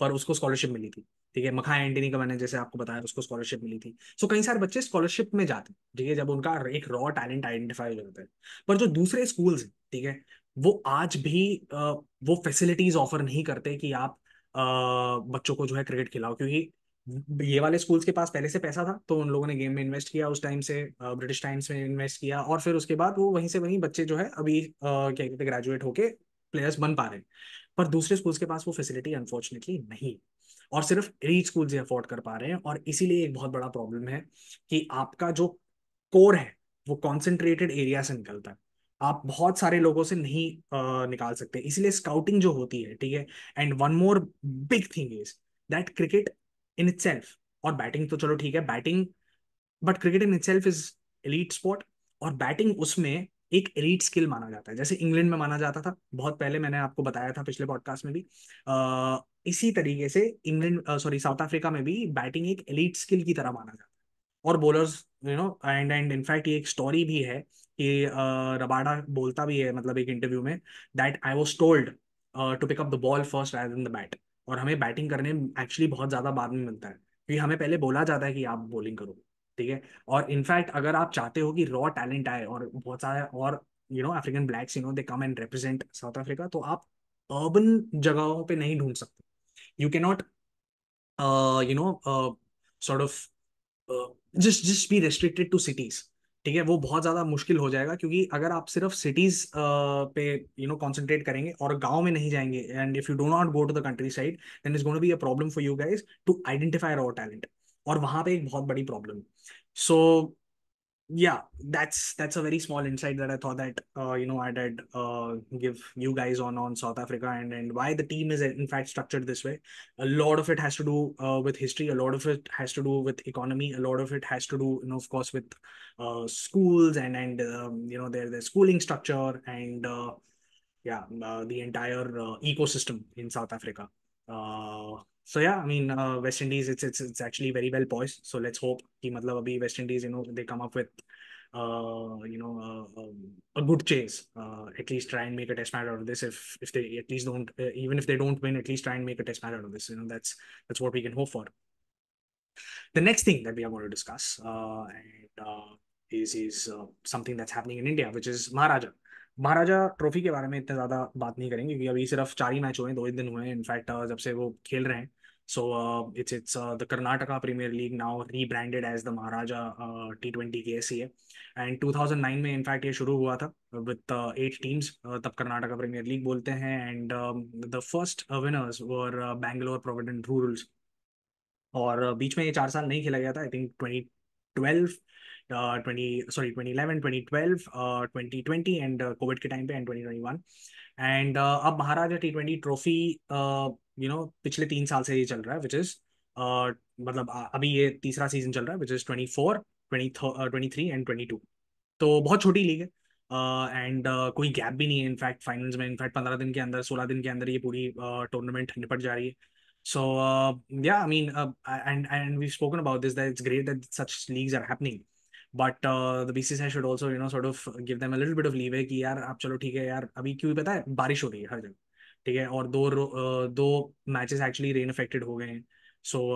[SPEAKER 1] पर उसको स्कॉलरशिप मिली थी, ठीक है। मखाया एंटनी का मैंने जैसे आपको बताया उसको स्कॉलरशिप मिली थी। सो कई सारे बच्चे स्कॉलरशिप में जाते हैं, ठीक है, जब उनका एक रॉ टैलेंट आइडेंटिफाई हो जाता है। पर जो दूसरे स्कूल्स हैं, ठीक है, वो आज भी वो फैसिलिटीज ऑफर नहीं करते कि आप बच्चों को जो है क्रिकेट खिलाओ। क्योंकि ये वाले स्कूल्स के पास पहले से पैसा था तो उन लोगों ने गेम में इन्वेस्ट किया, उस टाइम से ब्रिटिश टाइम्स में इन्वेस्ट किया, और फिर उसके बाद वो वहीं से वहीं बच्चे जो है अभी क्या कहते हैं ग्रेजुएट होके प्लेयर्स बन पा रहे हैं। पर दूसरे स्कूल्स के पास वो फैसिलिटी अनफॉर्चुनेटली नहीं। और सिर्फ एलीट स्कूल से अफोर्ड कर पा रहे हैं। और इसीलिए एक बहुत बड़ा प्रॉब्लम है कि आपका जो कोर है वो कॉन्सेंट्रेटेड एरिया से निकलता है, आप बहुत सारे लोगों से नहीं निकाल सकते, इसीलिए स्काउटिंग जो होती है, ठीक है। And one more big thing is that cricket in itself, और बैटिंग तो चलो ठीक है, batting, but cricket in itself is elite sport, और बैटिंग उसमें एक एलीट स्किल माना जाता है, जैसे इंग्लैंड में माना जाता था बहुत पहले, मैंने आपको बताया था पिछले पॉडकास्ट में भी। इसी तरीके से इंग्लैंड, सॉरी, साउथ अफ्रीका में भी बैटिंग एक एलीट स्किल की तरह माना जाता है। और बॉलर्स, एंड इनफैक्ट ये एक स्टोरी भी है कि रबाडा बोलता भी है, मतलब एक इंटरव्यू में, that I was told to pick up the ball first rather than the bat. और हमें बैटिंग करने एक्चुअली बहुत ज्यादा बाद में मिलता है, क्योंकि हमें पहले बोला जाता है कि आप बॉलिंग करो, ठीक है। और इनफैक्ट अगर आप चाहते हो कि रॉ टैलेंट आए और बहुत सारे और African blacks they come and represent South Africa, तो आप अर्बन जगहों पे नहीं ढूंढ सकते। You can not sort of just be restricted to cities, ठीक है। वो बहुत ज्यादा मुश्किल हो जाएगा, क्योंकि अगर आप सिर्फ सिटीज पे कंसंट्रेट करेंगे और गांव में नहीं जाएंगे, and if you do not go to the country side, then is going to be a problem for you guys to identify raw talent. और वहां पे एक बहुत बड़ी प्रॉब्लम। So yeah, that's a very small insight that I thought that I'd give you guys on South Africa, and why the team is in fact structured this way. A lot of it has to do with history, a lot of it has to do with economy, a lot of it has to do, of course, with schools, and their schooling structure, and yeah, the entire ecosystem in South Africa. So yeah, I mean, West Indies, it's actually very well poised. So let's hope कि मतलब अभी West Indies, they come up with a good chase. At least try and make a test match out of this. If they at least don't, even if they don't win, at least try and make a test match out of this. That's what we can hope for. The next thing that we are going to discuss is something that's happening in India, which is Maharaja. Maharaja trophy के बारे में इतना ज्यादा बात नहीं करेंगे, क्योंकि अभी सिर्फ 4 ही मैच हुए हैं, 2 ही दिन हुए हैं इनफैक्ट, जब से वो खेल रहे हैं। So it's the Karnataka premier league now rebranded as the Maharaja T20 KSCA। And 2009 में इनफैक्ट ये शुरू हुआ था विद 8 टीम्स, तब कर्नाटका प्रीमियर लीग बोलते हैं। And the first winners were Bangalore provident rulers. और बीच में ये 4 साल नहीं खेला गया था, आई थिंक 2012, 2011, 2012, 2020 एंड कोविड के टाइम पे, एंड 2021। एंड अब महाराजा T20 ट्रॉफी पिछले 3 साल से ये चल रहा है, विच इज मतलब अभी ये तीसरा सीजन चल रहा है, विच इज 24, 23 एंड 22। तो बहुत छोटी लीग है, एंड कोई गैप भी नहीं है इनफैक्ट फाइनल्स में। इनफैक्ट 15 दिन के अंदर, 16 दिन के अंदर ये पूरी टूर्नामेंट निपट जा रही है। So yeah, I mean, and we've spoken about this, that it's great that such leagues are happening, but the BCCI should also sort of give them a little bit of leeway कि यार आप चलो ठीक है यार, अभी क्यों पता है बारिश हो रही है हर जगह, ठीक है, और दो मैचेस एक्चुअली रेन अफेक्टेड हो गए हैं। सो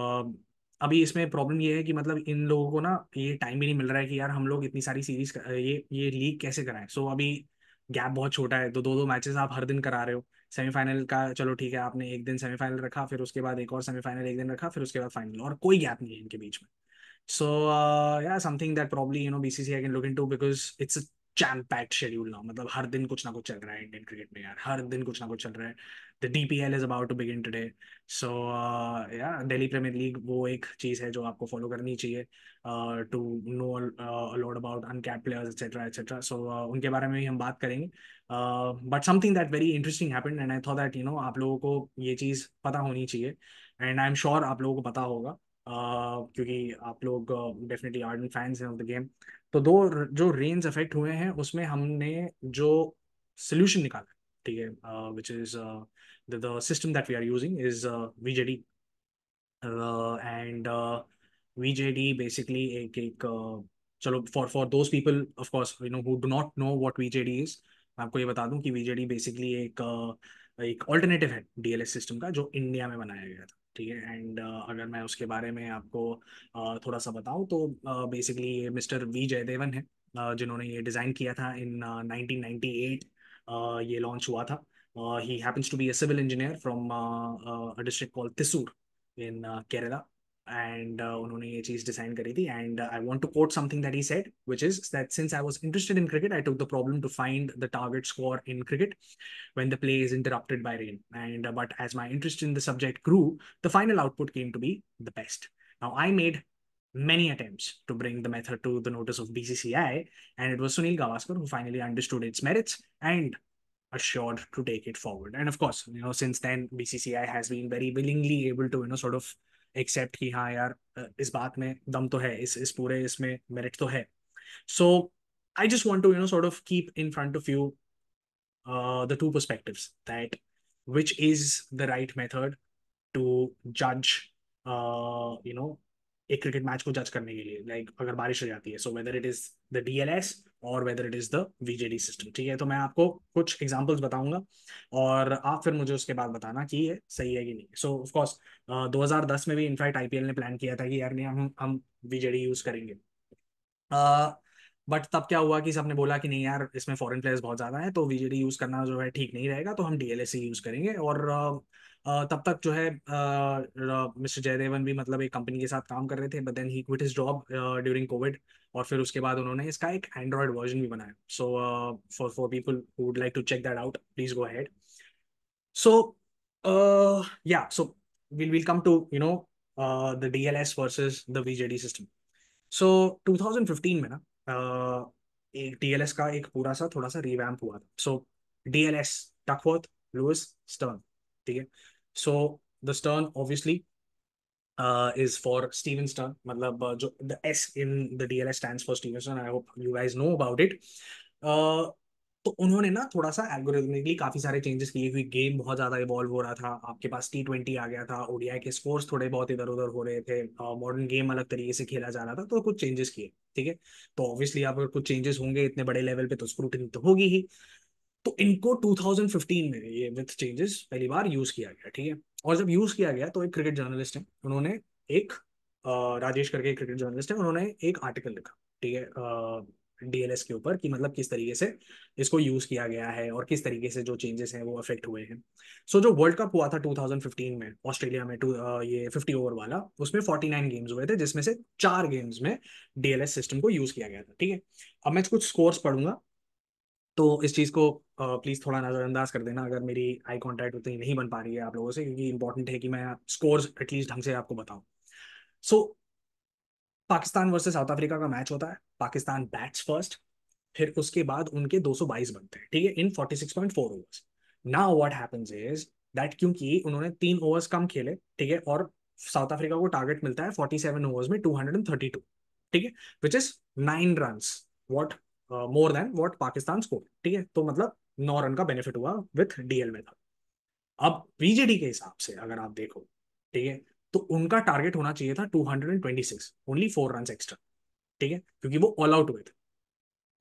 [SPEAKER 1] अभी इसमें प्रॉब्लम ये है कि मतलब इन लोगों को ना ये टाइम भी नहीं मिल रहा है कि यार हम लोग इतनी सारी सीरीज, ये लीग कैसे कराएं। सो अभी गैप बहुत छोटा है, तो 2-2 मैचेस आप हर दिन करा रहे हो। सेमीफाइनल का चलो ठीक है, आपने एक दिन सेमीफाइनल रखा, फिर उसके बाद एक और सेमीफाइनल एक दिन रखा, फिर उसके बाद फाइनल, और कोई गैप नहीं है इनके बीच में। So something that probably BCCI can look into, because it's a jam packed schedule now. मतलब हर दिन कुछ ना कुछ चल रहा है इंडियन क्रिकेट में यार, हर दिन कुछ ना कुछ चल रहा है। The DPL is about to begin today. So Delhi Premier League वो एक चीज़ है जो आपको फॉलो करनी चाहिए, to know a lot about uncapped players, etc etc. So उनके बारे में भी हम बात करेंगे। But something that very interesting happened, and I thought that आप लोगों को ये चीज़ पता होनी चाहिए, and I'm sure आप लोगों को पता होगा, क्योंकि आप लोग डेफिनेटली आर्डेंट फैंस हैं ऑफ द गेम। तो जो रेंज अफेक्ट हुए हैं उसमें हमने जो सोल्यूशन निकाला, ठीक है, which is the system that we are using is VJD। And VJD basically एक चलो, for those people of course who do not know what VJD is, मैं आपको ये बता दूं कि VJD बेसिकली एक ऑल्टरनेटिव है DLS सिस्टम का, जो इंडिया में बनाया गया था, ठीक है। एंड अगर मैं उसके बारे में आपको थोड़ा सा बताऊं, तो बेसिकली ये मिस्टर V जयदेवन है, जिन्होंने ये डिज़ाइन किया था इन 1998। ये लॉन्च हुआ था। He happens to be a civil engineer from a district called Thrissur in Kerala, and उन्होंने ये चीज डिसाइन करी थी. And I want to quote something that he said, which is that since I was interested in cricket I took the problem to find the target score in cricket when the play is interrupted by rain. And but as my interest in the subject grew, the final output came to be the best. Now I made many attempts to bring the method to the notice of BCCI, and it was Sunil Gavaskar who finally understood its merits and assured to take it forward. And of course, since then BCCI has been very willingly able to sort of accept कि हाँ यार इस बात में दम तो है, इस पूरे इसमें मेरिट तो है. So I just want to sort of keep in front of you the two perspectives, that which is the right method to judge एक क्रिकेट मैच को जज करने के लिए, लाइक अगर बारिश हो जाती है, so whether it is the DLS और whether it is the VJD system. ठीक है, तो मैं आपको कुछ एग्जांपल्स बताऊंगा और आप फिर मुझे उसके बाद बताना कि ये सही है कि नहीं. सो ऑफ कोर्स 2010 में भी इनफैक्ट आईपीएल ने प्लान किया था कि यार नहीं, हम वीजेडी यूज करेंगे. बट तब क्या हुआ कि सबने बोला कि नहीं यार, इसमें फॉरेन प्लेयर्स बहुत ज्यादा है, तो वीजेडी यूज करना जो है ठीक नहीं रहेगा, तो हम डीएलएस ही यूज करेंगे. और तब तक जो है मिस्टर जयदेवन भी मतलब एक कंपनी के साथ काम कर रहे थे, but then he quit his job during COVID. और फिर उसके बाद उन्होंने इसका एक एंड्रॉयड वर्जन भी बनाया. So for people who would like to check that out, please go ahead. So yeah so we'll come to the DLS versus the VJD system. सो 2015 में ना एक डीएलएस का एक पूरा सा थोड़ा सा रिवैम्प हुआ था. सो डीएलएस, डकवर्थ, लुइस, स्टर्न. ठीक है, so the stern obviously is for Steven Stern. मतलब जो the S in the DLS stands for Steven Stern. I hope you guys know about it. तो उन्होंने ना थोड़ा सा एल्गोरिथमिकली काफी सारे चेंजेस किए, क्योंकि गेम बहुत ज्यादा इवॉल्व हो रहा था. आपके पास T20 आ गया था, ओडीआई के स्कोर्स थोड़े बहुत इधर उधर हो रहे थे, मॉडर्न गेम अलग तरीके से खेला जा रहा था, तो कुछ चेंजेस किए. ठीक है, तो ऑब्वियसली अगर कुछ चेंजेस होंगे इतने बड़े लेवल पे तो स्क्रूटनी तो होगी ही. तो इनको 2015 में ये विथ चेंजेस पहली बार यूज किया गया. ठीक है, और जब यूज किया गया तो एक क्रिकेट जर्नलिस्ट है, उन्होंने एक राजेश करके क्रिकेट जर्नलिस्ट है, उन्होंने एक आर्टिकल लिखा. ठीक है, डीएलएस के ऊपर कि मतलब किस तरीके से इसको यूज किया गया है और किस तरीके से जो चेंजेस हैं वो अफेक्ट हुए हैं. सो जो वर्ल्ड कप हुआ था 2015 में ऑस्ट्रेलिया में, ये 50 ओवर वाला, उसमें 49 गेम्स हुए थे, जिसमें से 4 गेम्स में डीएलएस सिस्टम को यूज किया गया था. ठीक है, अब मैं कुछ स्कोर्स पढ़ूंगा, तो इस चीज को प्लीज थोड़ा नजरअंदाज कर देना अगर मेरी आई कांटेक्ट उतनी नहीं बन पा रही है आप लोगों से, क्योंकि इंपॉर्टेंट है कि मैं स्कोर्स एटलीस्ट ढंग से आपको बताऊं. सो पाकिस्तान वर्सेस साउथ अफ्रीका का मैच होता है, पाकिस्तान बैट्स फर्स्ट, फिर उसके बाद उनके 222 बनते हैं. ठीक है, इन 46.4 overs. Now what happens is that क्योंकि उन्होंने 3 ओवर्स कम खेले, ठीक है, और साउथ अफ्रीका को टारगेट मिलता है 47 ओवर्स में 232. ठीक है, which is 9 runs what more than what Pakistan score. ठीक है, तो मतलब 9 रन का बेनिफिट हुआ विथ डीएल मेथड. अब बीजेडी के हिसाब से अगर आप देखो, ठीक है, तो उनका टारगेट होना चाहिए था 226, ओनली 4 रन एक्स्ट्रा. ठीक है, क्योंकि वो ऑल आउट हुए थे.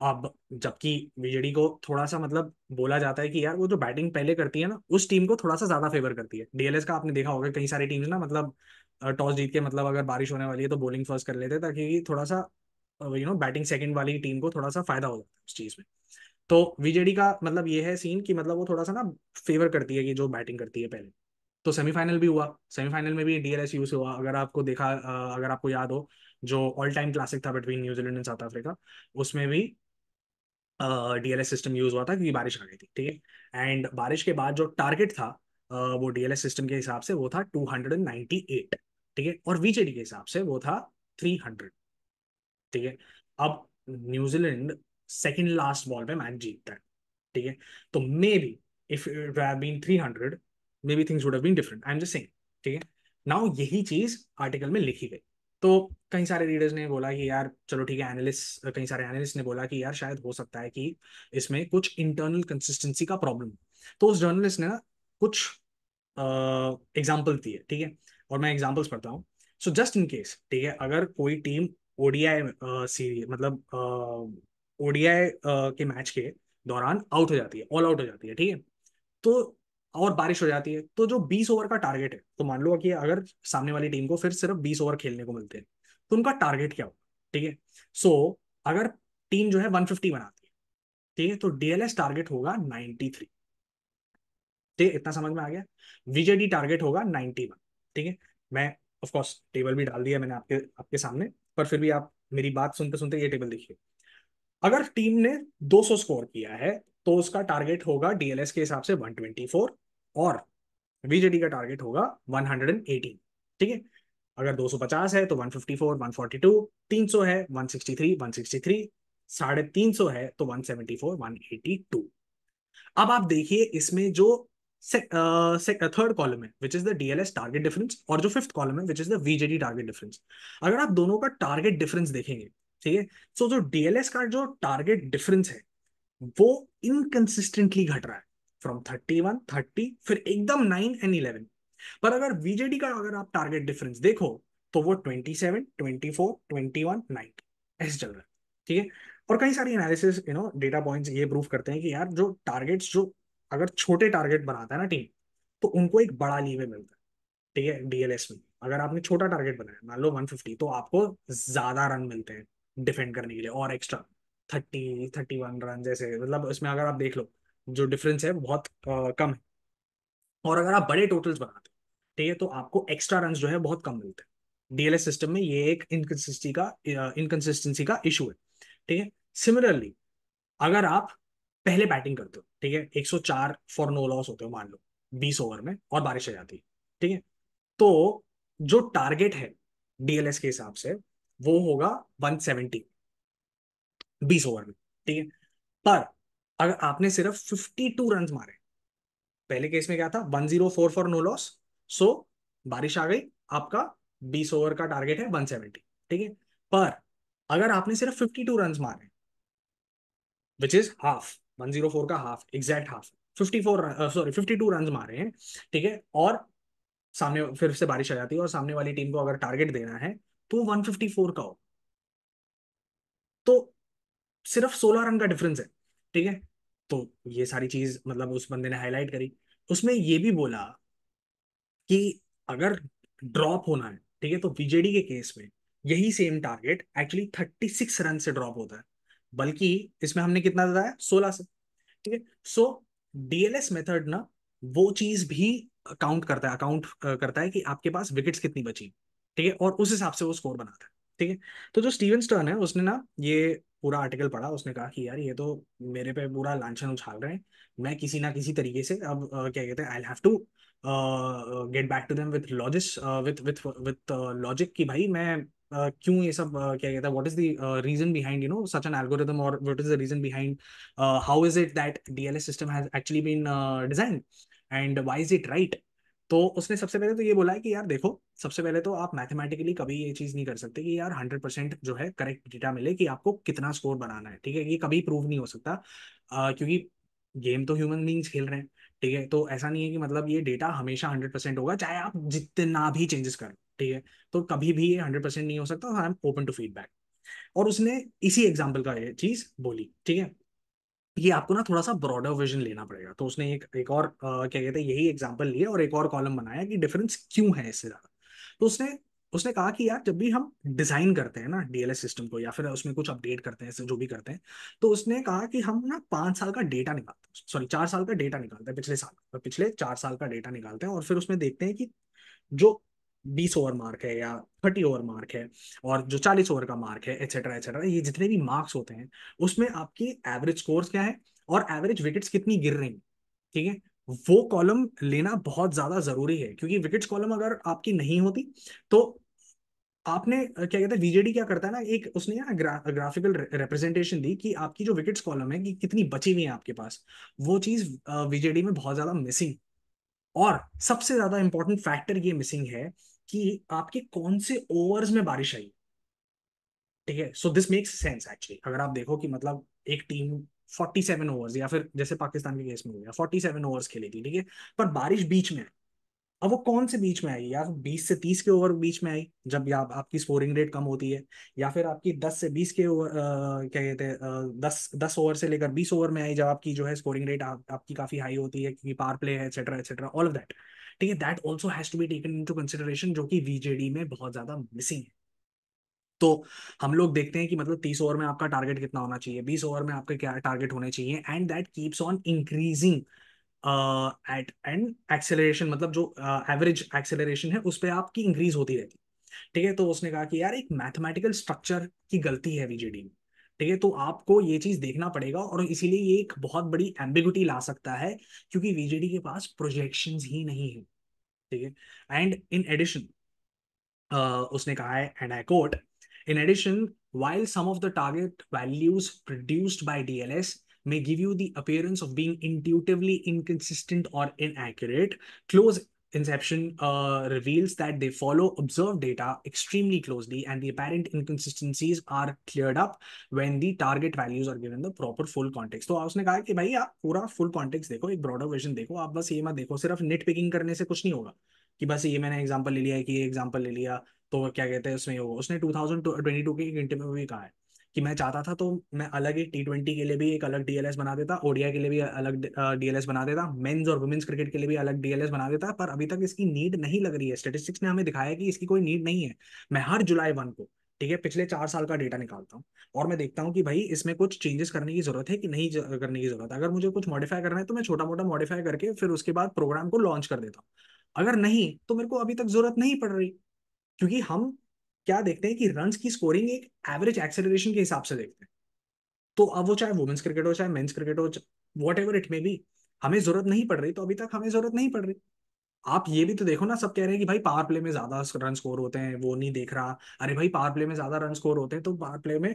[SPEAKER 1] अब जबकि बीजेडी को थोड़ा सा मतलब बोला जाता है कि यार वो जो बैटिंग पहले करती है ना, उस टीम को थोड़ा सा ज्यादा फेवर करती है. डीएलएस का आपने देखा होगा, कई सारी टीम्स ना मतलब टॉस जीत के मतलब अगर बारिश होने वाली है तो बॉलिंग फर्स्ट कर लेते हैं, ताकि थोड़ा सा बैटिंग सेकंड वाली टीम को थोड़ा सा फायदा हो जाता है उस चीज में. तो वीजेडी का मतलब ये है सीन कि मतलब वो थोड़ा सा ना फेवर करती है कि जो बैटिंग करती है पहले. तो सेमीफाइनल भी हुआ, सेमीफाइनल में भी डीएलएस यूज हुआ. अगर आपको देखा अगर आपको याद हो, जो ऑल टाइम क्लासिक था between New Zealand and south Africa, उसमें भी डीएलएस सिस्टम यूज हुआ था क्योंकि बारिश आ गई थी. ठीक है, एंड बारिश के बाद जो टारगेट था वो डीएलएस सिस्टम के हिसाब से वो था 298. ठीक है, और वीजेडी के हिसाब से वो था 300. ठीक है, अब न्यूजीलैंड सेकंड लास्ट बॉल पे मैच जीतता है. ठीक है, तो maybe if it have been 300, maybe things would have been different. I am just saying. ठीक है, नाउ यही चीज आर्टिकल में लिखी गई. तो कई सारे रीडर्स ने बोला कि यार चलो ठीक है, एनालिस्ट, कई सारे एनालिस्ट ने बोला कि यार शायद हो सकता है कि इसमें कुछ इंटरनल कंसिस्टेंसी का प्रॉब्लम. तो उस जर्नलिस्ट ने ना कुछ एग्जाम्पल दिए. ठीक है, और मैं एग्जाम्पल्स पढ़ता हूँ. सो जस्ट इन केस, ठीक है, अगर कोई टीम ओडीआई सीरीज मतलब ओडीआई के मैच के दौरान आउट हो जाती है, ऑल आउट हो जाती है, ठीक है, तो और बारिश हो जाती है, तो जो 20 ओवर का टारगेट है, तो मान लो कि अगर सामने वाली टीम को फिर सिर्फ 20 ओवर खेलने को मिलते हैं, तो उनका टारगेट क्या होगा. ठीक है, सो अगर टीम जो है 150 बनाती है, ठीक है, तो डीएलएस टारगेट होगा 93. ठीक है, इतना समझ में आ गया. वीजेडी टारगेट होगा 91. ठीक है, मैं ऑफ कोर्स टेबल भी डाल दिया मैंने आपके आपके सामने, पर फिर भी आप मेरी बात सुनते सुनते ये टेबल देखिए। अगर टीम ने 200 स्कोर किया है तो उसका टारगेट होगा डीएलएस के हिसाब से 124, और वीजेडी का टारगेट होगा 118। ठीक है, अगर 250 है तो 154, 142, 300 है 163, 163, 350 है तो 174, 182। अब आप देखिए इसमें जो थर्ड कॉलम है which is the DLS target difference, और जो फिफ्थ कॉलम है which is the VJD target difference. अगर आप दोनों का टारगेट डिफरेंस देखेंगे, ठीक है, तो जो डीएलएस का जो टारगेट डिफरेंस है वो इनकंसिस्टेंटली घट रहा है, फ्रॉम 31, 30, फिर एकदम 9 एंड 11। पर अगर वीजेडी का अगर आप टारगेट डिफरेंस देखो तो वो 27, 24, 21, 9 ऐसे चल रहा है। ठीक है, और कई सारी एनालिसिस डेटा पॉइंट्स ये प्रूव करते हैं कि यार जो टारगेट्स जो अगर छोटे टारगेट बनाता है ना टीम, तो उनको एक बड़ा लीवे मिलता है। ठीक है, डीएलएस में अगर आपने छोटा टारगेट बनाया मान लो 150, तो आपको ज्यादा रन मिलते हैं डिफेंड करने के लिए, और एक्स्ट्रा 30, 31 रन जैसे, मतलब इसमें अगर आप देख लो जो डिफरेंस है वो बहुत कम है। और अगर आप बड़े टोटल्स बनाते हो, ठीक है, तो आपको एक्स्ट्रा रन जो है बहुत कम मिलते हैं। डीएलएस सिस्टम में ये एक इनकंसिस्टेंसी का इशू है। ठीक है, सिमिलरली अगर आप पहले बैटिंग करते हो, ठीक है, 104 फॉर नो लॉस होते हो मान लो 20 ओवर में, और बारिश आ जाती है, ठीक है, तो जो टारगेट है डीएलएस के हिसाब से वो होगा 170 20 ओवर में। ठीक है, पर अगर आपने सिर्फ 52 रन मारे, पहले केस में क्या था 104 फॉर नो लॉस, सो बारिश आ गई, आपका 20 ओवर का टारगेट है 170। ठीक है, पर अगर आपने सिर्फ 52 रन मारे, विच इज हाफ, 104 का half, exact half, 54, sorry 52 run मारे हैं, ठीक है, और सामने फिर से बारिश आ जाती है और सामने वाली टीम को अगर टारगेट देना है तो 154 का हो, तो सिर्फ 16 रन का डिफरेंस है। ठीक है, तो ये सारी चीज मतलब उस बंदे ने हाईलाइट करी। उसमें ये भी बोला कि अगर ड्रॉप होना है, ठीक है, तो बीजेडी के केस में यही सेम टारगेट एक्चुअली 36 रन से ड्रॉप होता है, बल्कि इसमें हमने कितना बताया 16 से। ठीक है, सो डीएलएस मेथड ना वो चीज भी अकाउंट करता है कि आपके पास विकेट्स कितनी बची। ठीक है, और उस हिसाब से वो स्कोर बनाता है। ठीक है, तो जो स्टीवन स्टर्न है उसने ना ये पूरा आर्टिकल पढ़ा, उसने कहा कि यार ये तो मेरे पे पूरा लांछन उछाल रहे हैं, मैं किसी ना किसी तरीके से अब क्या कहते हैं I have to get back to them with logic with with with logic कि भाई मैं क्यों ये सब क्या कहता है what is the reason behind such an algorithm, और what is the reason behind how is it that DLS system has actually been design, and why is it right. तो उसने सबसे पहले तो ये बोला है कि यार देखो, सबसे पहले तो आप मैथमेटिकली कभी ये चीज नहीं कर सकते कि यार 100% जो है करेक्ट डेटा मिले कि आपको कितना स्कोर बनाना है। ठीक है, ये कभी प्रूव नहीं हो सकता, क्योंकि गेम तो ह्यूमन बींग्स खेल रहे हैं। ठीक है, तो ऐसा नहीं है कि मतलब ये डेटा हमेशा 100% होगा चाहे आप जितना भी चेंजेस करें। ठीक है, तो कभी भी ये 100% नहीं हो सकता, I am open to feedback. और उसने इसी एग्जाम्पल का ये चीज बोली। ठीक है, ये आपको ना थोड़ा सा ब्रॉडर विजन लेना पड़ेगा, तो उसने एक और क्या कहते हैं यही एग्जांपल लिए और एक और कॉलम बनाया कि डिफरेंस क्यों है इससे ज्यादा। तो उसने उसने कहा कि यार जब भी हम डिजाइन करते हैं ना डीएलएस सिस्टम को या फिर उसमें कुछ अपडेट करते हैं जो भी करते हैं, तो उसने कहा कि हम ना 5 साल का डेटा निकालते हैं, सॉरी 4 साल का डेटा निकालते हैं, पिछले 4 साल का डेटा निकालते हैं, और फिर उसमें देखते हैं कि जो 20 ओवर मार्क है या 30 ओवर मार्क है और जो 40 ओवर का मार्क है एटसेट्रा एटसेट्रा, ये जितने भी मार्क्स होते हैं उसमें आपकी एवरेज स्कोर्स क्या है और एवरेज विकेट्स कितनी गिर रही हैं। ठीक है, वो कॉलम लेना बहुत ज्यादा जरूरी है, क्योंकि विकेट्स कॉलम अगर आपकी नहीं होती तो आपने क्या कहते हैं वीजेडी क्या करता है ना, एक उसने ना ग्राफिकल रिप्रेजेंटेशन दी कि आपकी जो विकेट्स कॉलम है कि कितनी बची हुई है आपके पास, वो चीज वीजेडी में बहुत ज्यादा मिसिंग। और सबसे ज्यादा इंपॉर्टेंट फैक्टर ये मिसिंग है कि आपके कौन से ओवर्स में बारिश आई। ठीक है, so this makes sense actually, अगर आप देखो कि मतलब एक टीम 47 ओवर्स या फिर जैसे पाकिस्तान के केस में हो गया 47 ओवर्स खेली थी, ठीक है, पर बारिश बीच में आई। अब वो कौन से बीच में आई, या 20 से 30 के ओवर बीच में आई जब आपकी स्कोरिंग रेट कम होती है, या फिर आपकी 10 से 20 के ओवर क्या कहते हैं 10 ओवर से लेकर 20 ओवर में आई जब आपकी जो है स्कोरिंग रेट आपकी काफी हाई होती है क्योंकि पावर प्ले है etcetera etcetera all of that. ठीक है, that also has to be taken into consideration, जो कि वीजेडी में बहुत ज्यादा मिसिंग है। तो हम लोग देखते हैं कि मतलब 30 ओवर में आपका टारगेट कितना होना चाहिए, 20 ओवर में आपके क्या टारगेट होने चाहिए, and that keeps on increasing at an acceleration, मतलब जो एवरेज एक्सेलरेशन है उस पर आपकी इंक्रीज होती रहती है। ठीक है, तो उसने कहा कि यार एक मैथमेटिकल स्ट्रक्चर की गलती है वीजेडी में। ठीक है, तो आपको ये चीज देखना पड़ेगा, और इसीलिए ये एक बहुत बड़ी एम्बिगुइटी ला सकता है, क्योंकि वीजेडी के पास प्रोजेक्शंस ही नहीं है। ठीक है, एंड इन एडिशन उसने कहा है, and I quote, in addition, while some of the target values produced by DLS may give you the appearance of being intuitively inconsistent or inaccurate, close inception reveals that they follow observed data extremely closely, and the apparent inconsistencies are cleared up when the target values are given the proper full context. तो उसने कहा कि भाई आप पूरा full context देखो, एक broader vision देखो, आप बस ये मत देखो सिर्फ निट पिकिंग करने से कुछ नहीं होगा, कि बस ये मैंने एग्जांपल ले लिया है कि ये एग्जांपल ले लिया तो क्या कहते हैं उसमें होगा। उसने 2022 के एक इंटरव्यू में भी कहा है कि मैं चाहता था तो मैं अलग ही T20 के लिए भी एक अलग डीएलएस बना देता, ओडीआई के लिए भी अलग डीएलएस बना देता, मेंस और वुमेन्स क्रिकेट के लिए भी अलग डीएलएस बना देता, पर अभी तक इसकी नीड नहीं लग रही है। स्टेटिस्टिक्स ने हमें दिखाया कि इसकी कोई नीड नहीं है। मैं हर जुलाई 1 को, ठीक है, पिछले 4 साल का डेटा निकालता हूँ और मैं देखता हूँ कि भाई इसमें कुछ चेंजेस करने की जरूरत है कि नहीं करने की जरूरत है। अगर मुझे कुछ मॉडिफाई करना है तो मैं छोटा मोटा मॉडिफाई करके फिर उसके बाद प्रोग्राम को लॉन्च कर देता हूँ। अगर नहीं तो मेरे को अभी तक जरूरत नहीं पड़ रही, क्योंकि हम क्या देखते हैं कि रन्स की स्कोरिंग एक एवरेज एक्सेलरेशन के हिसाब से देखते हैं। तो अब वो चाहे वुमेन्स क्रिकेट हो चाहे मेंस क्रिकेट हो, what ever it may be, हमें जरूरत नहीं पड़ रही तो अभी तक हमें जरूरत नहीं पड़ रही। आप ये भी तो देखो ना, सब कह रहे हैं कि भाई पावर प्ले में ज्यादा रन स्कोर होते हैं, वो नहीं देख रहा। अरे भाई पावर प्ले में ज्यादा रन स्कोर होते हैं तो पावर प्ले में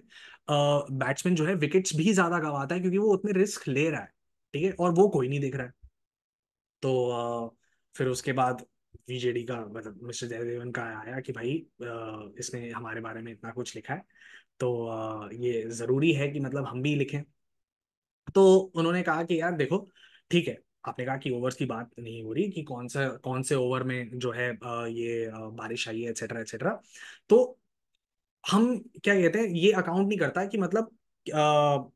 [SPEAKER 1] बैट्समैन जो है विकेट्स भी ज्यादा गंवाता है, क्योंकि वो उतने रिस्क ले रहा है। ठीक है, और वो कोई नहीं देख रहा है। तो फिर उसके बाद वीजेडी का मतलब मिस्टर जयदेवन का आया कि भाई इसने हमारे बारे में इतना कुछ लिखा है, तो ये जरूरी है कि मतलब हम भी लिखें। तो उन्होंने कहा कि यार देखो, ठीक है, आपने कहा कि ओवर्स की बात नहीं हो रही कि कौन से ओवर में जो है ये बारिश आई है एक्सेट्रा एक्सेट्रा। तो हम क्या कहते हैं, ये अकाउंट नहीं करता कि मतलब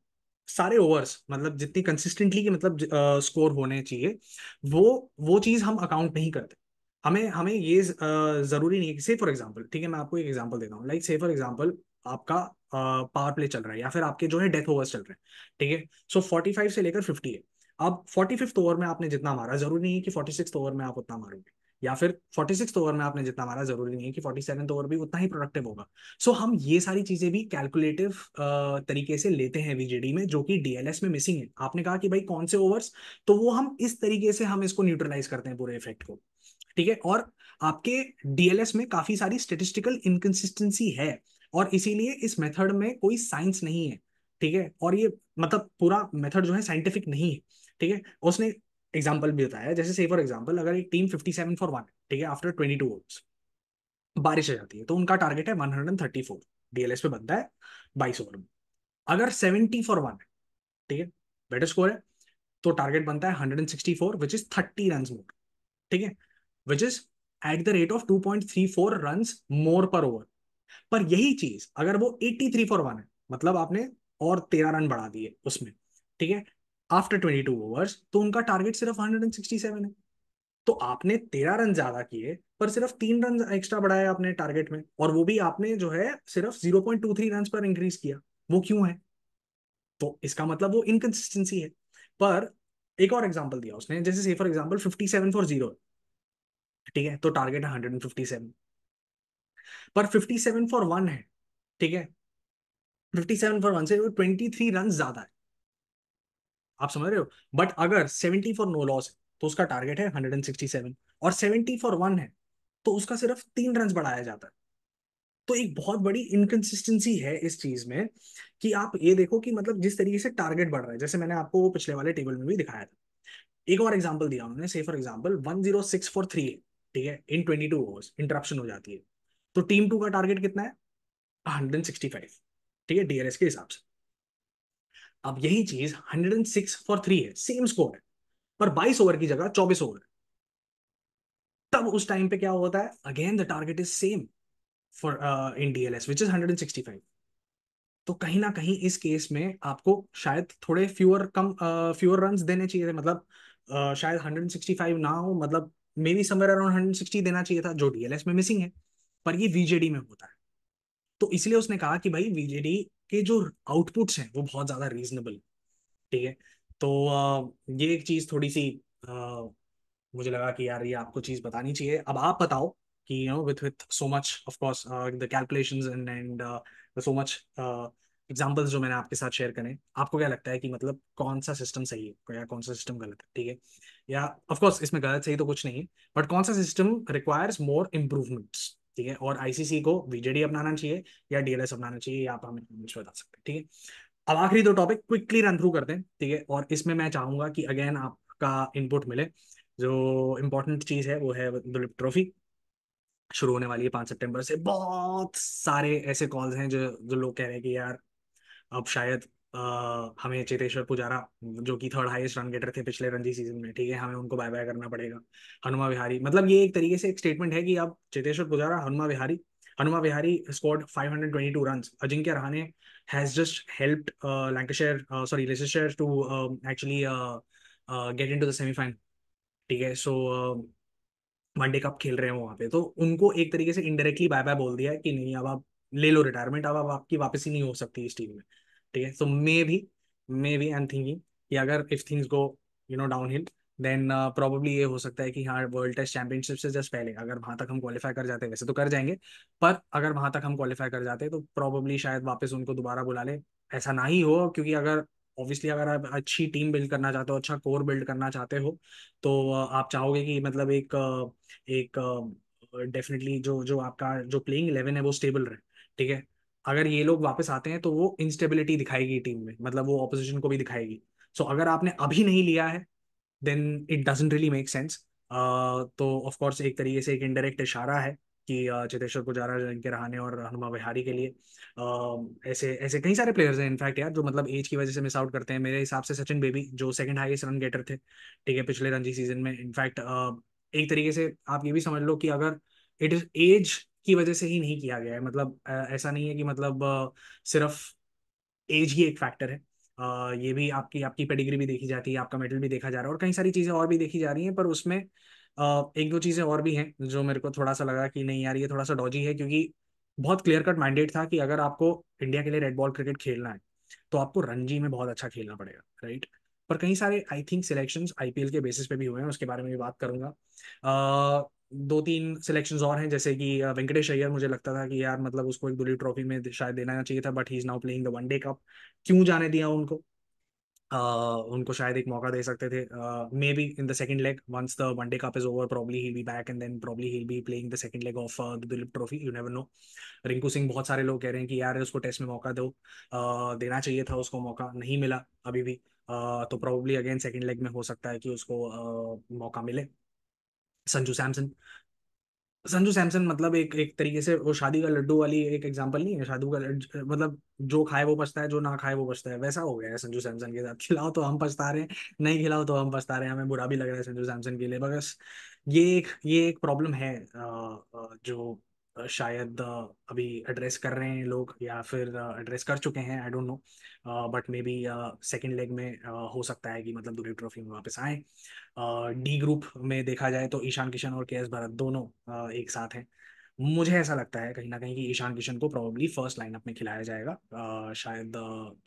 [SPEAKER 1] सारे ओवर्स मतलब जितनी कंसिस्टेंटली की मतलब स्कोर होने चाहिए, वो वो चीज हम अकाउंट नहीं करते। हमें हमें ये जरूरी नहीं है कि, से फॉर एग्जांपल, ठीक है, मैं आपको एक एग्जांपल देता हूँ, लाइक से फॉर एग्जांपल आपका पावर प्ले चल रहा है या फिर आपके जो है डेथ ओवर्स चल रहे हैं। ठीक है, सो 45 से लेकर 50 है। अब 45th ओवर में आपने जितना मारा, जरूरी नहीं है कि 46th ओवर में आप उतना मारोगे, या फिर 46th ओवर में आपने जितना मारा, जरूरी नहीं है कि 47th ओवर भी उतना ही प्रोडक्टिव होगा। सो हम ये सारी चीजें भी कैलकुलेटिव तरीके से लेते हैं वीजेडी में, जो कि डीएलएस में मिसिंग है। आपने कहा कि भाई कौन से ओवर्स, तो वो हम इस तरीके से हम इसको न्यूट्रलाइज करते हैं पूरे इफेक्ट को। ठीक है, और आपके डीएलएस में काफी सारी स्टेटिस्टिकल इनकंसिस्टेंसी है, और इसीलिए इस मेथड में कोई साइंस नहीं है। ठीक है, और ये मतलब पूरा मेथड जो है साइंटिफिक नहीं है। ठीक है, उसने एग्जाम्पल भी बताया, जैसे से फॉर एग्जाम्पल अगर एक टीम 57 फॉर 1, ठीक है, आफ्टर 22 ओवर्स बारिश आ जाती है, तो उनका टारगेट है 134, डीएलएस पे बनता है 22 ओवर में। अगर 70 फॉर 1 है, ठीक है, बेटर स्कोर है, तो टारगेट बनता है 164, विच इज 30 रन मोर। ठीक है, which is at the rate of 2.34 run मोर पर ओवर। पर यही चीज अगर वो 83 फॉर 1 है, मतलब आपने और 13 रन बढ़ा दिए उसमें, ठीक है, आफ्टर 22 ओवर्स, तो उनका टारगेट सिर्फ 167 है। तो आपने 13 रन ज्यादा किए, पर सिर्फ 3 रन एक्स्ट्रा बढ़ाया अपने टारगेट में, और वो भी आपने जो है सिर्फ 0.23 रन पर इंक्रीज किया। वो क्यों है? तो इसका मतलब वो इनकंसिस्टेंसी है। पर एक और एग्जांपल दिया उसने, जैसे से फॉर एग्जांपल 57 फॉर 0, ठीक है, तो टारगेट है 157, पर 57 फॉर 1 है। ठीक है, 57 फॉर 1 से वो 23 रन ज्यादा है। आप समझ रहे हो? बट अगर 70 फॉर नो लॉस है, तो उसका टारगेट है 167, और 70 फॉर 1 है तो उसका सिर्फ 3 रन बढ़ाया जाता है। तो एक बहुत बड़ी इनकंसिस्टेंसी है इस चीज में, कि आप ये देखो कि मतलब जिस तरीके से टारगेट बढ़ रहा है, जैसे मैंने आपको वो पिछले वाले टेबल में भी दिखाया था। एक और एग्जांपल दिया उन्होंने, से फॉर एग्जांपल 106 फॉर 3 है, ठीक है, इन 22 ओवर्स इंटरप्शन हो जाती है, तो टीम 2 का टारगेट कितना है? 165, ठीक है, डीआरएस के हिसाब से। अब यही चीज 106 फॉर 3 है, सेम स्कोर है, पर 22 ओवर की जगह 24 ओवर। तब उस टाइम पे क्या होता है, again the target is same for in DLS which is 165। तो कहीं ना कहीं इस केस में आपको शायद थोड़े फ्यूअर रन्स देने चाहिए थे, मतलब शायद 165 ना हो, मतलब मे बी समवेयर अराउंड 160 देना चाहिए था, जो डीएलएस में मिसिंग है, पर ये वीजेडी में होता है। तो इसलिए उसने कहा कि भाई वीजेडी के जो आउटपुट्स हैं वो बहुत ज्यादा रीजनेबल। ठीक है, तो ये एक चीज थोड़ी सी मुझे लगा कि यार ये आपको चीज बतानी चाहिए। अब आप बताओ कि with so much of course the calculations and so much examples जो मैंने आपके साथ शेयर करें, आपको क्या लगता है कि मतलब कौन सा सिस्टम सही है या कौन सा सिस्टम गलत है? ठीक है, या ऑफ कोर्स इसमें गलत सही तो कुछ नहीं है, बट कौन सा सिस्टम रिक्वायर्स मोर इम्प्रूवमेंट्स? ठीक है, और आईसीसी को वीजेडी अपनाना चाहिए या डीएलएस अपनाना चाहिए, या आप हमें comments में बता सकते हैं। ठीक है, अब आखिरी दो टॉपिक क्विकली रन थ्रू करते हैं। ठीक है, और इसमें मैं चाहूंगा कि अगेन आपका इनपुट मिले। जो इम्पोर्टेंट चीज है वो है दुलीप ट्रॉफी, शुरू होने वाली है 5 सितंबर से। बहुत सारे ऐसे कॉल्स हैं जो जो लोग कह रहे हैं कि यार अब शायद हमें चेतेश्वर पुजारा, जो कि थर्ड हाईएस्ट रन गेटर थे पिछले रणजी सीजन में, ठीक है, हमें उनको बाय बाय करना पड़ेगा। हनुमा विहारी, मतलब ये एक तरीके से एक स्टेटमेंट है कि अब Cheteshwar Pujara, Hanuma Vihari scored 522 runs. Ajinkya Rahane has just helped Lancashire, sorry Leicester, to actually get into the semifinal. ठीक है, सो वनडे कप खेल रहे हैं वहां पे, तो उनको एक तरीके से इनडायरेक्टली बाय बाय बोल दिया है कि नहीं अब आप ले लो रिटायरमेंट, अब आपकी वापसी नहीं हो सकती इस टीम में। ठीक है, so maybe I am thinking कि अगर if things go downhill, then probably ये हो सकता है कि हाँ वर्ल्ड टेस्ट चैंपियनशिप से जस्ट पहले अगर वहां तक हम क्वालिफाई कर जाते, वैसे तो कर जाएंगे, पर अगर वहां तक हम क्वालिफाई कर जाते तो प्रोबेबली शायद वापस उनको दोबारा बुला ले। ऐसा ना ही हो, क्योंकि अगर ऑब्वियसली अगर आप अच्छी टीम बिल्ड करना चाहते हो, अच्छा कोर बिल्ड करना चाहते हो, तो आप चाहोगे कि मतलब एक डेफिनेटली जो जो आपका जो प्लेइंग 11 है वो स्टेबल रहे। ठीक है, अगर ये लोग वापस आते हैं तो वो इंस्टेबिलिटी दिखाएगी टीम में, मतलब वो ऑपोजिशन को भी दिखाएगी। सो अगर आपने अभी नहीं लिया है, then it doesn't really make sense. तो ऑफ कोर्स एक तरीके से एक इनडायरेक्ट इशारा है कि चेतेश्वर पुजारा, जिनके रहाणे और हनुमा विहारी के लिए ऐसे ऐसे कई सारे प्लेयर्स हैं इनफैक्ट यार, जो मतलब एज की वजह से मिस आउट करते हैं। मेरे हिसाब से सचिन बेबी जो सेकंड हाईएस्ट रन गेटर थे, ठीक है, पिछले रणजी सीजन में, इनफैक्ट एक तरीके से आप ये भी समझ लो कि अगर इट इज एज की वजह से ही नहीं किया गया है, मतलब ऐसा नहीं है कि मतलब सिर्फ एज ही एक फैक्टर है। ये भी आपकी आपकी पेडिग्री भी देखी जाती है, आपका मेडल भी देखा जा रहा है, और कई सारी चीजें और भी देखी जा रही हैं, पर उसमें एक दो चीजें और भी हैं जो मेरे को थोड़ा सा लगा कि नहीं यार ये थोड़ा सा डॉजी है, क्योंकि बहुत क्लियर कट मैंडेट था कि अगर आपको इंडिया के लिए रेड बॉल क्रिकेट खेलना है तो आपको रणजी में बहुत अच्छा खेलना पड़ेगा, राइट? पर कई सारे आई थिंक सिलेक्शंस आईपीएल के बेसिस पे भी हुए हैं, उसके बारे में भी बात करूंगा। दो तीन सिलेक्शंस और हैं, जैसे कि वेंकटेश अय्यर, मुझे लगता था कि यार मतलब उसको एक दुलीप ट्रॉफी में शायद देना चाहिए था, but he is now playing the one day cup. क्यों जाने दिया उनको? उनको शायद एक मौका दे सकते थे, maybe in the second leg once the one day cup is over, probably he be back and then probably he be playing the second leg of the Duleep trophy, you never know. Rinku Singh, बहुत सारे लोग कह रहे हैं कि यार उसको टेस्ट में मौका दो, देना चाहिए था उसको मौका, नहीं मिला अभी भी। तो प्रॉब्ली अगेन सेकंड लेग में हो सकता है कि उसको मौका मिले। संजू सैमसन, संजू सैमसन मतलब एक एक तरीके से वो शादी का लड्डू वाली एक एग्जांपल नहीं है? शादी का मतलब जो खाए वो पछता है, जो ना खाए वो पछता है, वैसा हो गया है संजू सैमसन के साथ। खिलाओ तो हम पछता रहे हैं, नहीं खिलाओ तो हम पछता रहे हैं, हमें बुरा भी लग रहा है संजू सैमसन के लिए। बस ये एक प्रॉब्लम है जो शायद अभी एड्रेस कर रहे हैं लोग, या फिर एड्रेस कर चुके हैं, आई don't no, but may be second leg में हो सकता है कि मतलब दुलीप ट्रॉफी में वापस आए। डी ग्रुप में देखा जाए तो ईशान किशन और केएस भरत दोनों एक साथ हैं। मुझे ऐसा लगता है कहीं ना कहीं कि ईशान किशन को प्रोबेबली फर्स्ट लाइनअप में खिलाया जाएगा, शायद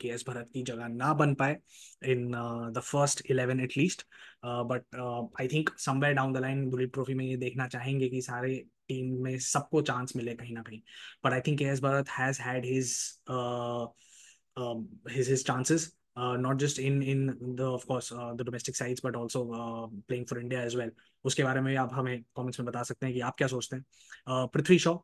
[SPEAKER 1] केएस भरत की जगह ना बन पाए in the first 11 at least, but I think somewhere down the line Duleep trophy में ये देखना चाहेंगे कि सारे टीम में सबको चांस मिले कहीं ना कहीं। But I think KS Bharat has had his chances, not just in the of course the domestic sides, but also playing for India as well. उसके बारे में आप हमें कमेंट्स में बता सकते हैं कि आप क्या सोचते हैं। पृथ्वी शॉ,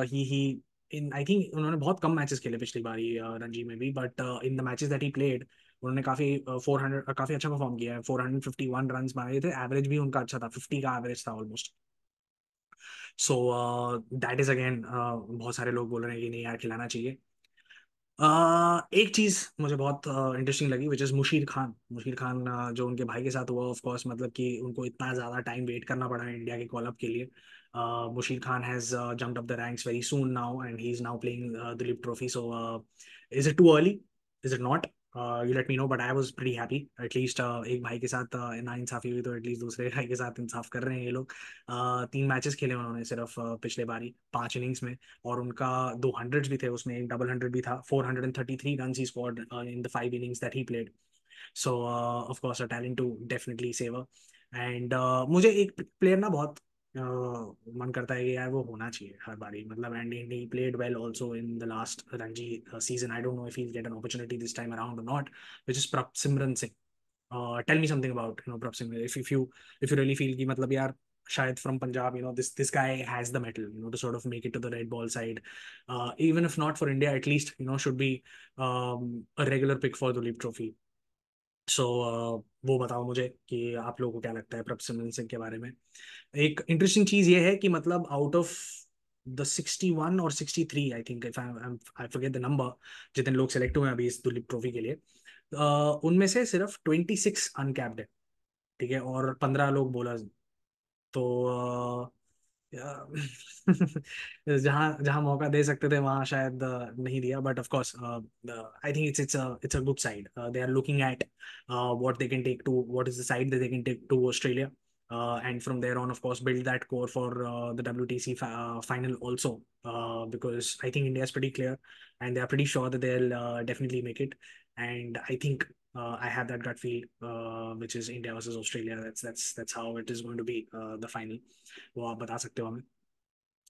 [SPEAKER 1] ही इन आई थिंक उन्होंने बहुत कम मैचेस खेले पिछली बारी रणजी में भी, but in the matches that he played उन्होंने काफी 400 काफी अच्छा परफॉर्म किया है। 451 रन बनाए थे, एवरेज भी उनका अच्छा था, 50 का एवरेज था almost. So that is again, बहुत सारे लोग बोल रहे हैं कि नहीं यार खिलाना चाहिए। एक चीज मुझे बहुत इंटरेस्टिंग लगी, विच इज मुशीर खान, जो उनके भाई के साथ हुआ, ऑफ कोर्स मतलब कि उनको इतना ज्यादा टाइम वेट करना पड़ा है इंडिया के कॉल अप के लिए। Musheer Khan has jumped up the ranks very soon now and he is now playing Duleep trophy. So is it too early, is it not? You let me know, but I was pretty happy at least. एक भाई के साथ ना इंसाफी हुई तो एटलीस्ट दूसरे भाई के साथ इंसाफ कर रहे हैं ये लोग। 3 मैचेस खेले उन्होंने सिर्फ पिछले बारी 5 इनिंग्स में, और उनका 200 भी थे, उसमें एक डबल हंड्रेड भी था। 433 run he scored in the 5 innings that he played. So of course a talent to definitely savour. And मुझे एक प्लेयर ना बहुत मन करता है कि यार वो होना चाहिए हर बारी, मतलब and he played well also in the last Ranji season. I don't know if he get an opportunity this time around or not, which is Prabhsimran Singh. Tell me something about Prabhsimran, if you really feel कि मतलब यार शायद from Punjab, this guy has the metal, to sort of make it to the red ball side, even if not for India, at least should be a regular pick for the Duleep Trophy. सो वो बताओ मुझे कि आप लोगों को क्या लगता है प्रभसिमरन सिंह के बारे में। एक इंटरेस्टिंग चीज ये है कि मतलब आउट ऑफ द 61 और 63, I think, if I forget the number, जितने लोग सेलेक्ट हुए हैं अभी इस दुलीप ट्रॉफी के लिए, उनमें से सिर्फ 26 अनकैप्ड है, ठीक है, और 15 लोग बॉलर्स। तो जहाँ जहाँ मौका दे सकते थे वहाँ शायद नहीं दिया, but of course I think it's a good side. They are looking at what they can take to what is the side that they can take to Australia, and from there on of course build that core for the WTC final also, because I think India is pretty clear and they are pretty sure that they'll definitely make it. And I think I have that gut feel, which is India versus Australia. That's how it is going to be, the final. वो आप बता सकते हो हमें।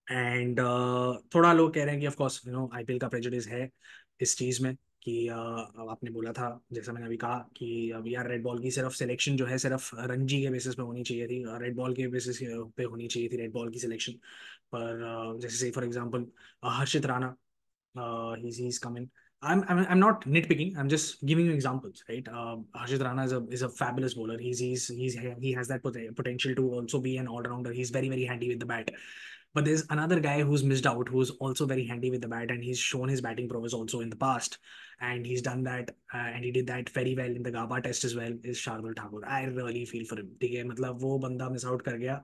[SPEAKER 1] एंड थोड़ा लोग कह रहे हैं कि ऑफ कोर्स आईपीएल का प्रेजुडिस है इस चीज़ में कि अब आपने बोला था, जैसा मैंने अभी कहा, कि अब यार रेड बॉल की सिर्फ सिलेक्शन जो है सिर्फ रणजी के बेसिस पे होनी चाहिए थी, रेड बॉल के बेसिस पे होनी चाहिए थी रेड बॉल की सिलेक्शन। पर जैसे for example Harshit Rana, he's coming. I'm not nitpicking. I'm just giving you examples, right? Harshit Rana is a fabulous bowler. He has that potential to also be an all rounder. He's very very handy with the bat. But there's another guy who's missed out, who's also very handy with the bat, and he's shown his batting prowess also in the past, and he's done that, and he did that very well in the Gaba Test as well. Is Shardul Thakur? I really feel for him. ठीक है, मतलब वो बंदा मिस आउट कर गया,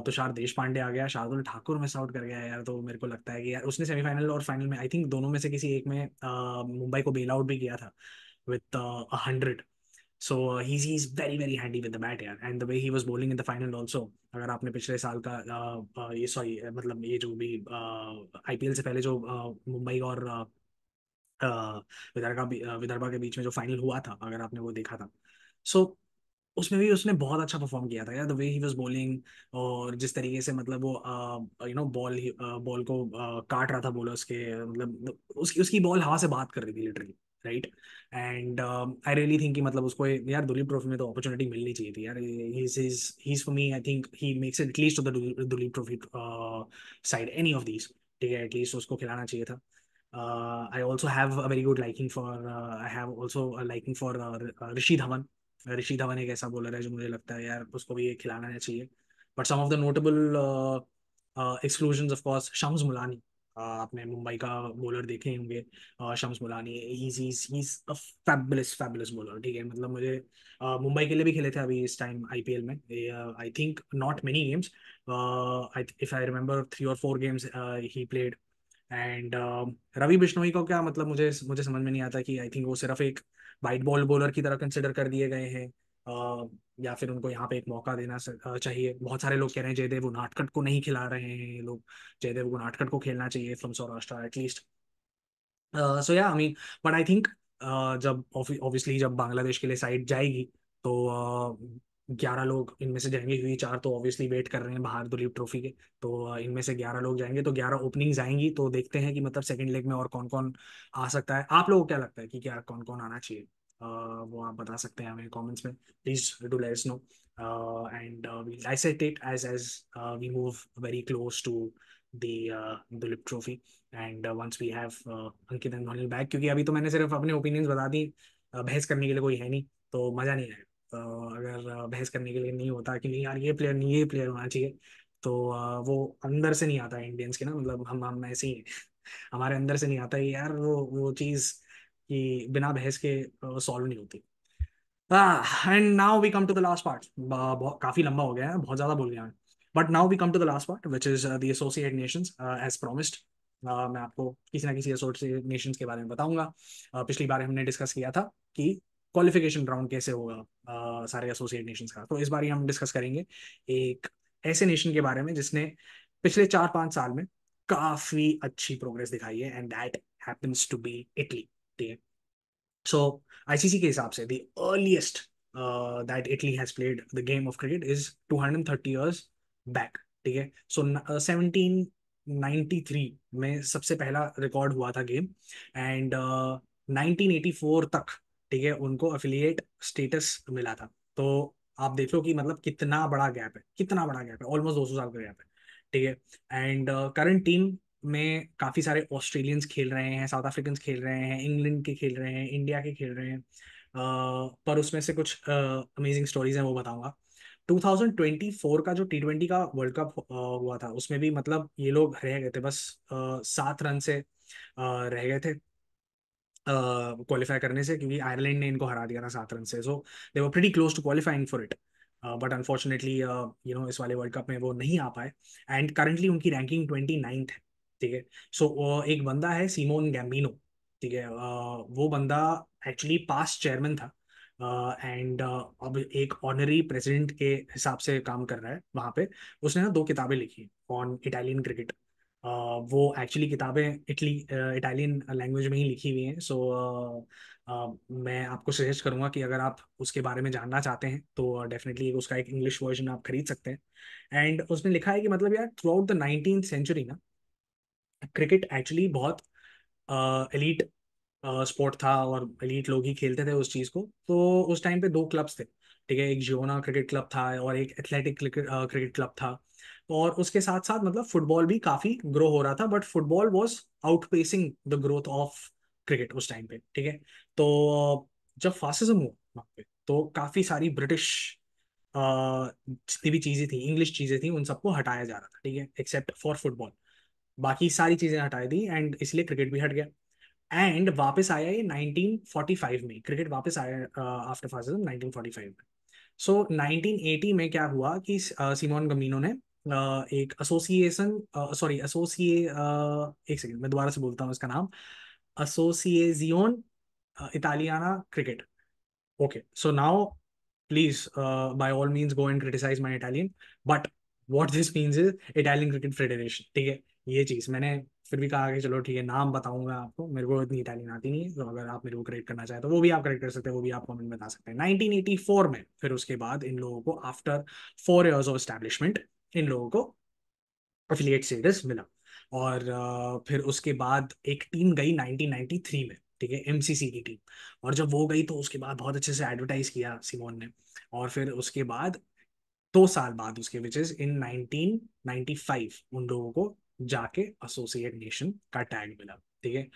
[SPEAKER 1] तुषार देश पांडे आ गया, शार्दुल ठाकुर मिस आउट कर गया यार। तो मेरे को लगता है कि यार उसने सेमीफाइनल और फाइनल में आई थिंक दोनों में से किसी एक में मुंबई को बेल आउट भी किया था with 100। So he's very very handy with the bat यार, and the way he was bowling in the final also। अगर आपने पिछले साल का ये सॉरी मतलब ये जो भी आईपीएल से पहले जो मुंबई और विदर्भा के बीच में जो फाइनल हुआ था, अगर आपने वो देखा था, सो उसमें भी उसने बहुत अच्छा परफॉर्म किया था यार। The way he was bowling, और जिस तरीके से मतलब वो बॉल को काट रहा था बॉलर्स के, मतलब उसकी उसकी बॉल हवा से बात कर रही थी literally, right. And I really think कि मतलब उसको यार दुलीप ट्रॉफी में तो अपॉर्चुनिटी मिलनी चाहिए थी यार। He for me, I think he makes it at least to the Duleep trophy side, any of these, ठीक है, एटलीस्ट उसको खिलाना चाहिए था। I also have a very good liking for I have also a liking for ऋषि धवन। ऋषि धवन एक ऐसा बॉलर है जो मुझे लगता है यार उसको भी ये खिलाना चाहिए। But some of the notable exclusions of course Shams Mulani. आपने मुंबई का बॉलर देखे होंगे, Shams Mulani. he's a fabulous bowler, ठीक है, मतलब मुझे मुंबई के लिए भी खेले थे अभी इस टाइम आईपीएल में, I think not many games, if I remember 3 or 4 games he played. And Ravi Bishnoi को क्या मतलब मुझे मुझे समझ में नहीं आता कि आई थिंक वो सिर्फ एक वाइट बॉल बॉलर की तरह कंसिडर कर दिए गए हैं, या फिर उनको यहाँ पे एक मौका देना चाहिए। बहुत सारे लोग कह रहे हैं जयदेव उनादकट को नहीं खिला रहे हैं ये लोग, जयदेव उनादकट को खेलना चाहिए फ्रॉम सौराष्ट्र एटलीस्ट। सो या I mean, but I think जब ऑब्वियसली जब बांग्लादेश के लिए साइड जाएगी तो 11 लोग इनमें से जाएंगे, क्योंकि 4 तो ऑब्वियसली वेट कर रहे हैं बाहर दुलीप ट्रॉफी के। तो इनमें से 11 लोग जाएंगे, तो 11 ओपनिंग्स आएंगी, तो देखते हैं कि मतलब सेकंड लेग में और कौन कौन आ सकता है। आप लोगों को क्या लगता है कि क्या कौन कौन आना चाहिए? वो आप बता सकते हैं हमें कमेंट्स में, please do let us know, and we dissect it as we move very close to the Duleep trophy. And once we have Ankit and Dhoni back, क्योंकि अभी तो मैंने सिर्फ अपने ओपिनियंस बता दी, बहस करने के लिए कोई है नहीं, तो मजा नहीं आएगा। तो अगर बहस करने के लिए नहीं होता कि नहीं यार ये प्लेयर नहीं ये प्लेयर होना चाहिए, तो वो अंदर से नहीं आता है इंडियंस के ना, मतलब हम ऐसे ही हैं। हमारे अंदर से नहीं आता है यार वो चीज़ कि बिना बहस के सॉल्व नहीं होती। And now we come to the last part. काफी लंबा हो गया है, बहुत ज्यादा बोल गया मैं। But now we come to the last part which is the associate nations, as promised. मैं आपको किसी ना किसी एसोसिएट नेशंस के बारे में बताऊंगा। पिछली बार हमने डिस्कस किया था कि क्वालिफिकेशन राउंड कैसे होगा सारे एसोसिएट नेशंस का, तो इस बार हम डिस्कस करेंगे एक ऐसे नेशन के बारे में जिसने पिछले 4-5 साल में काफी अच्छी प्रोग्रेस दिखाई है, and that happens to be Italy, ठीक है। सो आईसीसी के हिसाब से the earliest that Italy has played the game of cricket is 230 years back. ठीक है, सो 1793 में सबसे पहला रिकॉर्ड हुआ था गेम, एंड 1984 तक, ठीक है, उनको अफिलिएट स्टेटस मिला था। तो आप देख लो कि मतलब कितना बड़ा गैप है, कितना बड़ा गैप है, ऑलमोस्ट 200 साल का गैप है। ठीक है, एंड करंट टीम में काफी सारे ऑस्ट्रेलियंस खेल रहे हैं, साउथ अफ्रीकन खेल रहे हैं, इंग्लैंड के खेल रहे हैं, इंडिया के खेल रहे हैं। पर उसमें से कुछ अमेजिंग स्टोरीज हैं, वो बताऊंगा। 2024 का जो T20 का वर्ल्ड कप हुआ था, उसमें भी मतलब ये लोग रह गए थे बस 7 रन से रह गए थे क्वालिफाई करने से, क्योंकि आयरलैंड ने इनको हरा दिया था 7 रन से। So they were pretty close to qualifying for it, but unfortunately इस वाले वर्ल्ड कप में वो नहीं आ पाए। एंड करंटली उनकी रैंकिंग 29th है। ठीक है, सो एक बंदा है सिमोन गैम्बिनो। ठीक है, वो बंदा एक्चुअली पास्ट चेयरमैन था, एंड अब एक ऑनरी प्रेसिडेंट के हिसाब से काम कर रहा है वहाँ पे। उसने ना 2 किताबें लिखी ऑन इटालियन क्रिकेट। वो एक्चुअली किताबें इटालियन लैंग्वेज में ही लिखी हुई हैं। सो मैं आपको सजेस्ट करूंगा कि अगर आप उसके बारे में जानना चाहते हैं तो डेफिनेटली उसका एक इंग्लिश वर्जन आप खरीद सकते हैं। एंड उसने लिखा है कि मतलब यार, throughout the 19th century ना, क्रिकेट एक्चुअली बहुत एलीट स्पोर्ट था, और एलीट लोग ही खेलते थे उस चीज को। तो उस टाइम पे 2 क्लब्स थे। ठीक है, एक जियोना क्रिकेट क्लब था और एक एथलेटिक क्रिकेट क्लब था। और उसके साथ साथ मतलब फुटबॉल भी काफी ग्रो हो रहा था, but football was outpacing the growth of cricket उस टाइम पे। ठीक है, तो जब फासिज्म हुआ वहाँ पे, तो काफी सारी ब्रिटिश जितनी भी चीजें थी, इंग्लिश चीजें थी, उन सबको हटाया जा रहा था। ठीक है, एक्सेप्ट फॉर फुटबॉल, बाकी सारी चीजें हटाई दी, एंड इसलिए क्रिकेट भी हट गया। एंड वापस आया ये 1945 में, क्रिकेट वापस आया आफ्टर फासिज्म 1945 में। सो 1980 में क्या हुआ कि सिमोन गमीनो ने एक एसोसिएशन, सॉरी एसोसिए एक सेकंड मैं दोबारा से बोलता हूँ इसका नाम, Associazione Italiana cricket. Okay, so now please, by all means, go and criticize my Italian. But what this means is Italian Cricket Federation. ठीक है, ये चीज मैंने फिर भी कहा कि चलो ठीक है, नाम बताऊंगा आपको, मेरे को इतनी इटालियन आती नहीं है, तो अगर आप मेरे को करेक्ट करना चाहें तो वो भी आप करेक्ट कर सकते हैं, वो भी आप कमेंट में बता सकते हैं। 1984 में फिर उसके बाद इन लोगों को आफ्टर 4 years ऑफ एस्टेब्लिशमेंट इन लोगों को अफिलिएट स्टेटस मिला। और फिर उसके बाद एक टीम गई 1993 में। ठीक है, एमसीसी की टीम। और जब वो गई तो उसके बाद बहुत अच्छे से एडवर्टाइज किया सिमोन ने। और फिर उसके बाद 2 साल बाद उसके, विच इज इन 1995, उन लोगों को जाके एसोसिएट नेशन का टैग मिला। ठीक है,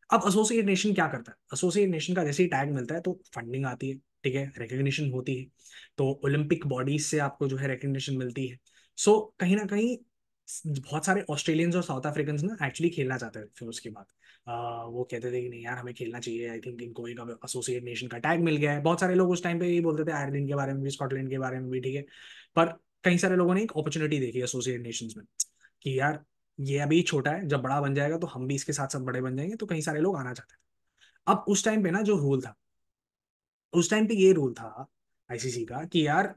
[SPEAKER 1] अब एसोसिएट नेशन क्या करता है? एसोसिएट नेशन का जैसे ही टैग मिलता है तो फंडिंग आती है। ठीक है, रिकग्निशन होती है, तो ओलंपिक बॉडीज से आपको जो है रिकग्निशन मिलती है। सो कहीं ना कहीं बहुत सारे ऑस्ट्रेलियंस और साउथ अफ्रीकन ना एक्चुअली खेलना चाहते थे। फिर उसके बाद वो कहते थे कि नहीं यार, हमें खेलना चाहिए, आई थिंक इनको एक एसोसिएट नेशन का टैग मिल गया है। बहुत सारे लोग उस टाइम पे यही बोलते थे, आयरलैंड के बारे में भी, स्कॉटलैंड के बारे में भी। ठीक है, पर कई सारे लोगों ने एक अपॉर्चुनिटी देखी एसोसिएट नेशंस में, कि यार ये अभी छोटा है, जब बड़ा बन जाएगा तो हम भी इसके साथ साथ बड़े बन जाएंगे। तो कई सारे लोग आना चाहते थे। अब उस टाइम पे ना जो रूल था, उस टाइम पे ये रूल था आईसीसी का कि यार,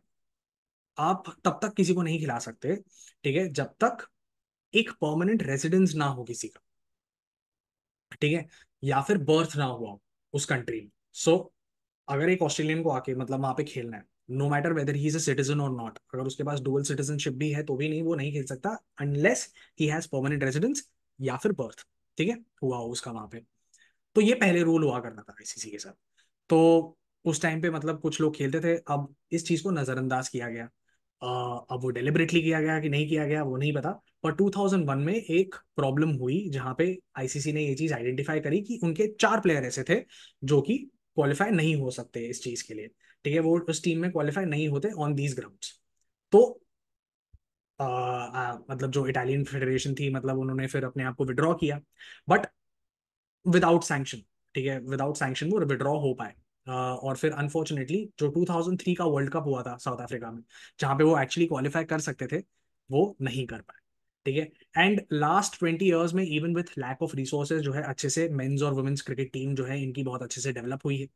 [SPEAKER 1] आप तब तक किसी को नहीं खिला सकते, ठीक है, जब तक एक परमानेंट रेजिडेंस ना हो किसी का। ठीक है, या फिर बर्थ ना हुआ हो उस कंट्री में। सो अगर एक ऑस्ट्रेलियन को आके मतलब वहां पे खेलना है, no matter whether he is a citizen और नॉट, अगर उसके पास डुअल सिटीजनशिप भी है तो भी नहीं, वो नहीं खेल सकता unless he has permanent residence या फिर बर्थ, ठीक है, हुआ हो उसका वहां पे। तो ये पहले रूल हुआ करता था आईसीसी के साथ। तो उस टाइम पे मतलब कुछ लोग खेलते थे, अब इस चीज को नजरअंदाज किया गया। अब वो डेलिबरेटली किया गया कि नहीं किया गया वो नहीं पता। पर 2001 में एक प्रॉब्लम हुई जहां पे आईसीसी ने ये चीज आइडेंटिफाई करी कि उनके 4 प्लेयर ऐसे थे जो कि क्वालिफाई नहीं हो सकते इस चीज के लिए। ठीक है, वो उस टीम में क्वालिफाई नहीं होते ऑन दीज ग्राउंड्स। तो मतलब जो इटालियन फेडरेशन थी, मतलब उन्होंने फिर अपने आप को विड्रॉ किया, बट विदाउट सैंक्शन। ठीक है, विदाउट सैंक्शन वो विड्रॉ हो पाए। और फिर अनफॉर्चुनेटली जो 2003 का वर्ल्ड कप हुआ था साउथ अफ्रीका में, जहां पे वो एक्चुअली क्वालिफाई कर सकते थे, वो नहीं कर पाए। ठीक है, एंड लास्ट 20 years में even with lack of resources जो है, अच्छे से मेंस और वुमेन्स क्रिकेट टीम जो है इनकी बहुत अच्छे से डेवलप हुई है।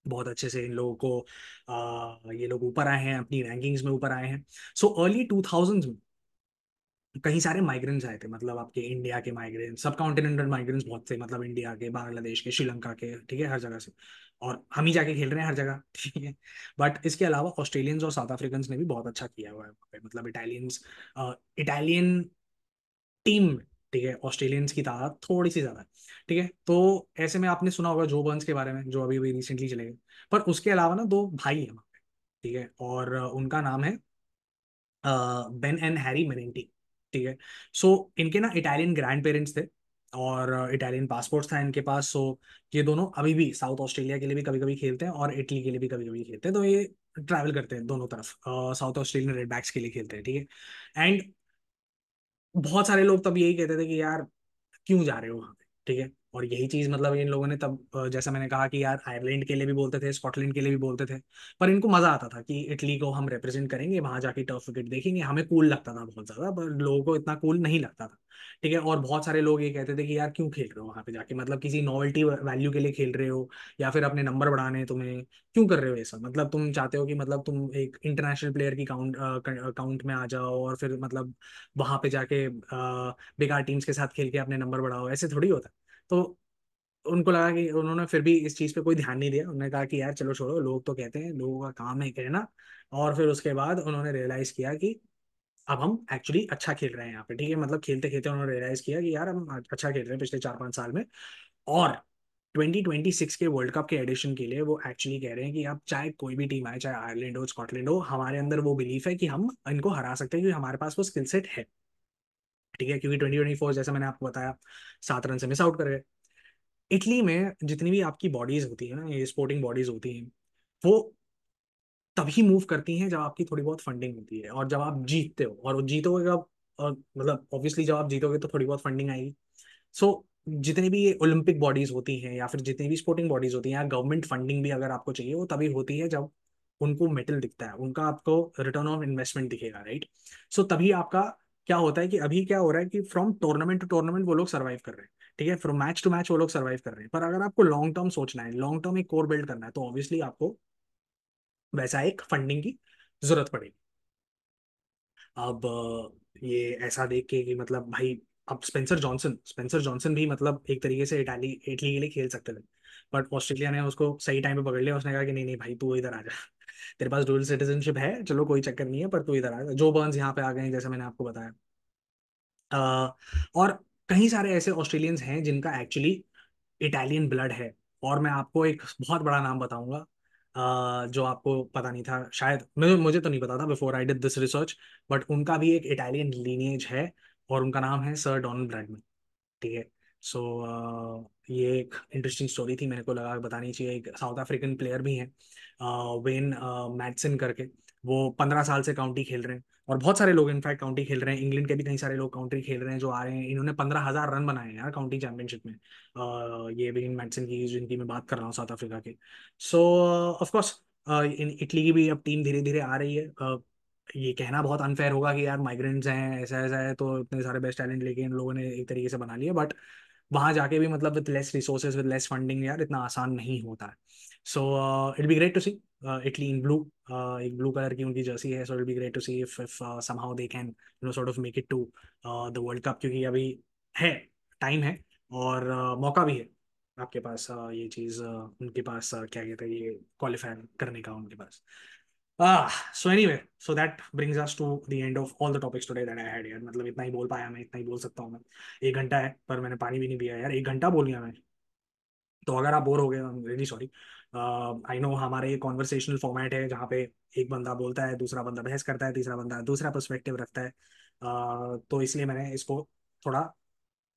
[SPEAKER 1] बहुत अच्छे से इन लोगों को ये लोग ऊपर आए हैं, अपनी रैंकिंग्स में ऊपर आए हैं। सो अर्ली 2000s में कई सारे माइग्रेंट्स आए थे, मतलब आपके इंडिया के माइग्रेंट्स, सब कॉन्टिनेंटल माइग्रेंट्स बहुत थे, मतलब इंडिया के, बांग्लादेश के, श्रीलंका के, ठीक है, हर जगह से। और हम ही जाके खेल रहे हैं हर जगह, ठीक है। बट इसके अलावा ऑस्ट्रेलियंस और साउथ अफ्रीकन ने भी बहुत अच्छा किया हुआ है वहाँ पे, मतलब इटालियंस, इटालियन टीम में, ठीक है, ऑस्ट्रेलियंस की तादाद थोड़ी सी ज्यादा है, ठीक है। तो ऐसे में आपने सुना होगा जो बर्न्स के बारे में, जो अभी अभी रिसेंटली चले गए। पर उसके अलावा ना दो भाई है वहाँ पे, ठीक है, और उनका नाम है बेन एंड हैरी मेनेंटी, ठीक है। सो इनके ना इटालियन ग्रैंड पेरेंट्स थे, और इटालियन पासपोर्ट्स था इनके पास। सो ये दोनों अभी भी साउथ ऑस्ट्रेलिया के लिए भी कभी कभी खेलते हैं, और इटली के लिए भी कभी कभी खेलते हैं, तो ये ट्रैवल करते हैं दोनों तरफ, साउथ ऑस्ट्रेलियन रेडबैक्स के लिए खेलते हैं, ठीक है। एंड बहुत सारे लोग तब यही कहते थे कि यार क्यों जा रहे हो वहां पे, ठीक है। और यही चीज मतलब इन लोगों ने तब, जैसा मैंने कहा कि यार आयरलैंड के लिए भी बोलते थे, स्कॉटलैंड के लिए भी बोलते थे, पर इनको मजा आता था कि इटली को हम रिप्रेजेंट करेंगे, वहां जाके टर्फ विकेट देखेंगे, हमें कूल लगता था बहुत ज्यादा, पर लोगों को इतना कूल नहीं लगता था, ठीक है। और बहुत सारे लोग ये कहते थे कि यार क्यों खेल रहे हो वहां पे जाके, मतलब किसी नॉवेल्टी वैल्यू के लिए खेल रहे हो, या फिर अपने नंबर बढ़ाने हैं तुम्हें, क्यों कर रहे हो ये सब, मतलब तुम चाहते हो कि मतलब तुम एक इंटरनेशनल प्लेयर की काउंट में आ जाओ, और फिर मतलब वहां पे जाके बेकार टीम्स के साथ खेल के अपने नंबर बढ़ाओ, ऐसे थोड़ी होता। तो उनको लगा कि, उन्होंने फिर भी इस चीज पे कोई ध्यान नहीं दिया, उन्होंने कहा कि यार चलो छोड़ो, लोग तो कहते हैं, लोगों का काम है कहना। और फिर उसके बाद उन्होंने रियलाइज किया कि अब हम एक्चुअली अच्छा खेल रहे हैं यहाँ पे, ठीक है, मतलब खेलते खेलते उन्होंने रियलाइज किया कि यार हम अच्छा खेल रहे हैं पिछले 4-5 साल में। और 2026 के वर्ल्ड कप के एडिशन के लिए वो एक्चुअली कह रहे हैं कि अब चाहे कोई भी टीम आए, चाहे आयरलैंड हो, स्कॉटलैंड हो, हमारे अंदर वो बिलीफ है कि हम इनको हरा सकते हैं, क्योंकि हमारे पास वो स्किल सेट है, ठीक है। क्योंकि 2024 जैसा मैंने आपको बताया, 7 रन से मिस आउट कर गए। इटली में जितनी भी आपकी बॉडीज होती है ना, ये स्पोर्टिंग बॉडीज होती हैं, वो तभी मूव करती हैं जब आपकी थोड़ी बहुत फंडिंग होती है, और जब आप जीतते हो, और वो जीतोगे कब, और मतलब ऑब्वियसली जब आप जीतोगे तो थोड़ी बहुत फंडिंग आएगी। सो जितनी भी ये ओलंपिक बॉडीज होती हैं, या फिर जितनी भी स्पोर्टिंग बॉडीज होती हैं, या गवर्नमेंट फंडिंग भी अगर आपको चाहिए, वो तभी होती है जब उनको मेटल दिखता है, उनका आपको रिटर्न ऑफ इन्वेस्टमेंट दिखेगा, राइट। सो तभी आपका क्या होता है कि अभी क्या हो रहा है कि फ्रॉम टूर्नामेंट टू टूर्नामेंट वो लोग सर्वाइव कर रहे हैं, ठीक है, फ्रॉम मैच टू मैच वो लोग सर्वाइव कर रहे हैं। पर अगर आपको लॉन्ग टर्म सोचना है, लॉन्ग टर्म एक कोर बिल्ड करना है, तो ऑब्वियसली आपको वैसा एक फंडिंग की जरूरत पड़ेगी। अब ये ऐसा देख के कि मतलब भाई, अब स्पेंसर जॉनसन भी मतलब एक तरीके से इटली के लिए खेल सकते थे, बट ऑस्ट्रेलिया ने उसको सही टाइम पे पकड़ लिया, उसने कहा कि नहीं नहीं भाई, तू इधर आ जा। तेरे पास डुअल सिटीजनशिप है, चलो कोई चक्कर नहीं है, पर तू इधर आ जा। जो बर्न्स यहाँ पे आ गए हैं, जैसे मैंने आपको बताया। अ, और कई सारे ऐसे ऑस्ट्रेलियंस हैं जिनका एक्चुअली इटालियन ब्लड है। और मैं आपको एक बहुत बड़ा नाम बताऊंगा, जो आपको पता नहीं था शायद, मुझे तो नहीं पता था before I did this research, but उनका भी एक इटालियन लीनिएज है, और उनका नाम है सर डोनाल्ड ब्रैडमैन, ठीक है। सो ये एक इंटरेस्टिंग स्टोरी थी, मेरे को लगा बतानी चाहिए। एक साउथ अफ्रीकन प्लेयर भी हैं, वेन मैडसन करके, वो 15 साल से काउंटी खेल रहे हैं, और बहुत सारे लोग इनफैक्ट काउंटी खेल रहे हैं, इंग्लैंड के भी कई सारे लोग काउंटी खेल रहे हैं जो आ रहे हैं। इन्होंने 15,000 रन बनाए हैं यार काउंटी चैंपियनशिप में। ये वेन मैडसन की, जिनकी मैं बात कर रहा हूँ साउथ अफ्रीका के। सो ऑफ कोर्स इन इटली की भी अब टीम धीरे धीरे आ रही है। ये कहना बहुत अनफेयर होगा कि यार माइग्रेंट्स हैं, ऐसा ऐसा है, तो इतने सारे बेस्ट टैलेंट लेके इन लोगों ने एक तरीके से बना लिया, बट वहां जाके भी मतलब with less resources, with less funding, यार इतना आसान नहीं होता है। So it be great to see Italy in blue, एक ब्लू कलर की उनकी जर्सी है। So it be great to see if somehow they can sort of make it to the world cup, क्योंकि अभी है, टाइम है, और मौका भी है आपके पास, ये चीज उनके पास, क्या कहते हैं, ये क्वालिफाई करने का उनके पास। So anyway, so that brings us to the end of all the topics today that I had यार, मतलब इतना ही बोल पाया मैं, इतना ही बोल सकता हूँ मैं। 1 घंटा है, पर मैंने पानी भी नहीं पिया यार, 1 घंटा बोल गया मैं। तो अगर आप बोर हो गए, I am really sorry. I know हमारे ये कॉन्वर्सेशनल फॉर्मेट है, जहाँ पे एक बंदा बोलता है, दूसरा बंदा बहस करता है, तीसरा बंदा दूसरा पर्सपेक्टिव रखता है। तो इसलिए मैंने इसको थोड़ा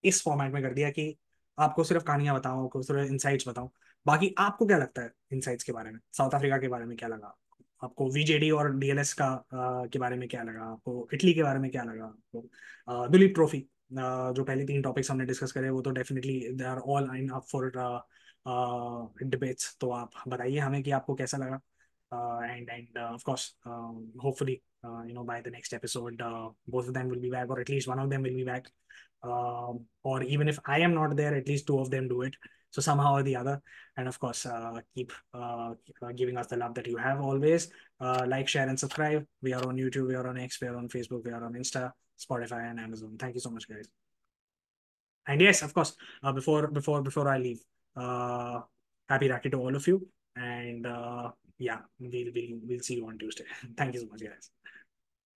[SPEAKER 1] इस फॉर्मेट में कर दिया कि आपको सिर्फ कहानियां बताऊं, आपको सिर्फ इंसाइट्स बताऊं। बाकी आपको क्या लगता है इंसाइट्स के बारे में, साउथ अफ्रीका के बारे में क्या लगा आपको, वीजेडी और डीएलएस का के बारे में क्या लगा आपको, इटली के बारे में क्या लगा आपको, दुलीप ट्रॉफी, जो पहले 3 टॉपिक्स हमने डिस्कस करे, वो तो definitely they are all in up for debates. तो आप बताइए हमें कि आपको कैसा लगा। And of course, hopefully, by the next episode, both of them will be back, or at least one of them will be back. Or even if I am not there, at least two of them do it. So somehow or the other. And of course, keep giving us the love that you have always. Like, share, and subscribe. We are on YouTube, we are on X, we are on Facebook, we are on Insta. Spotify and Amazon. Thank you so much, guys. And yes, of course, before I leave, uh, happy Rakhi to all of you. And yeah, we'll see you on Tuesday. Thank you so much, guys.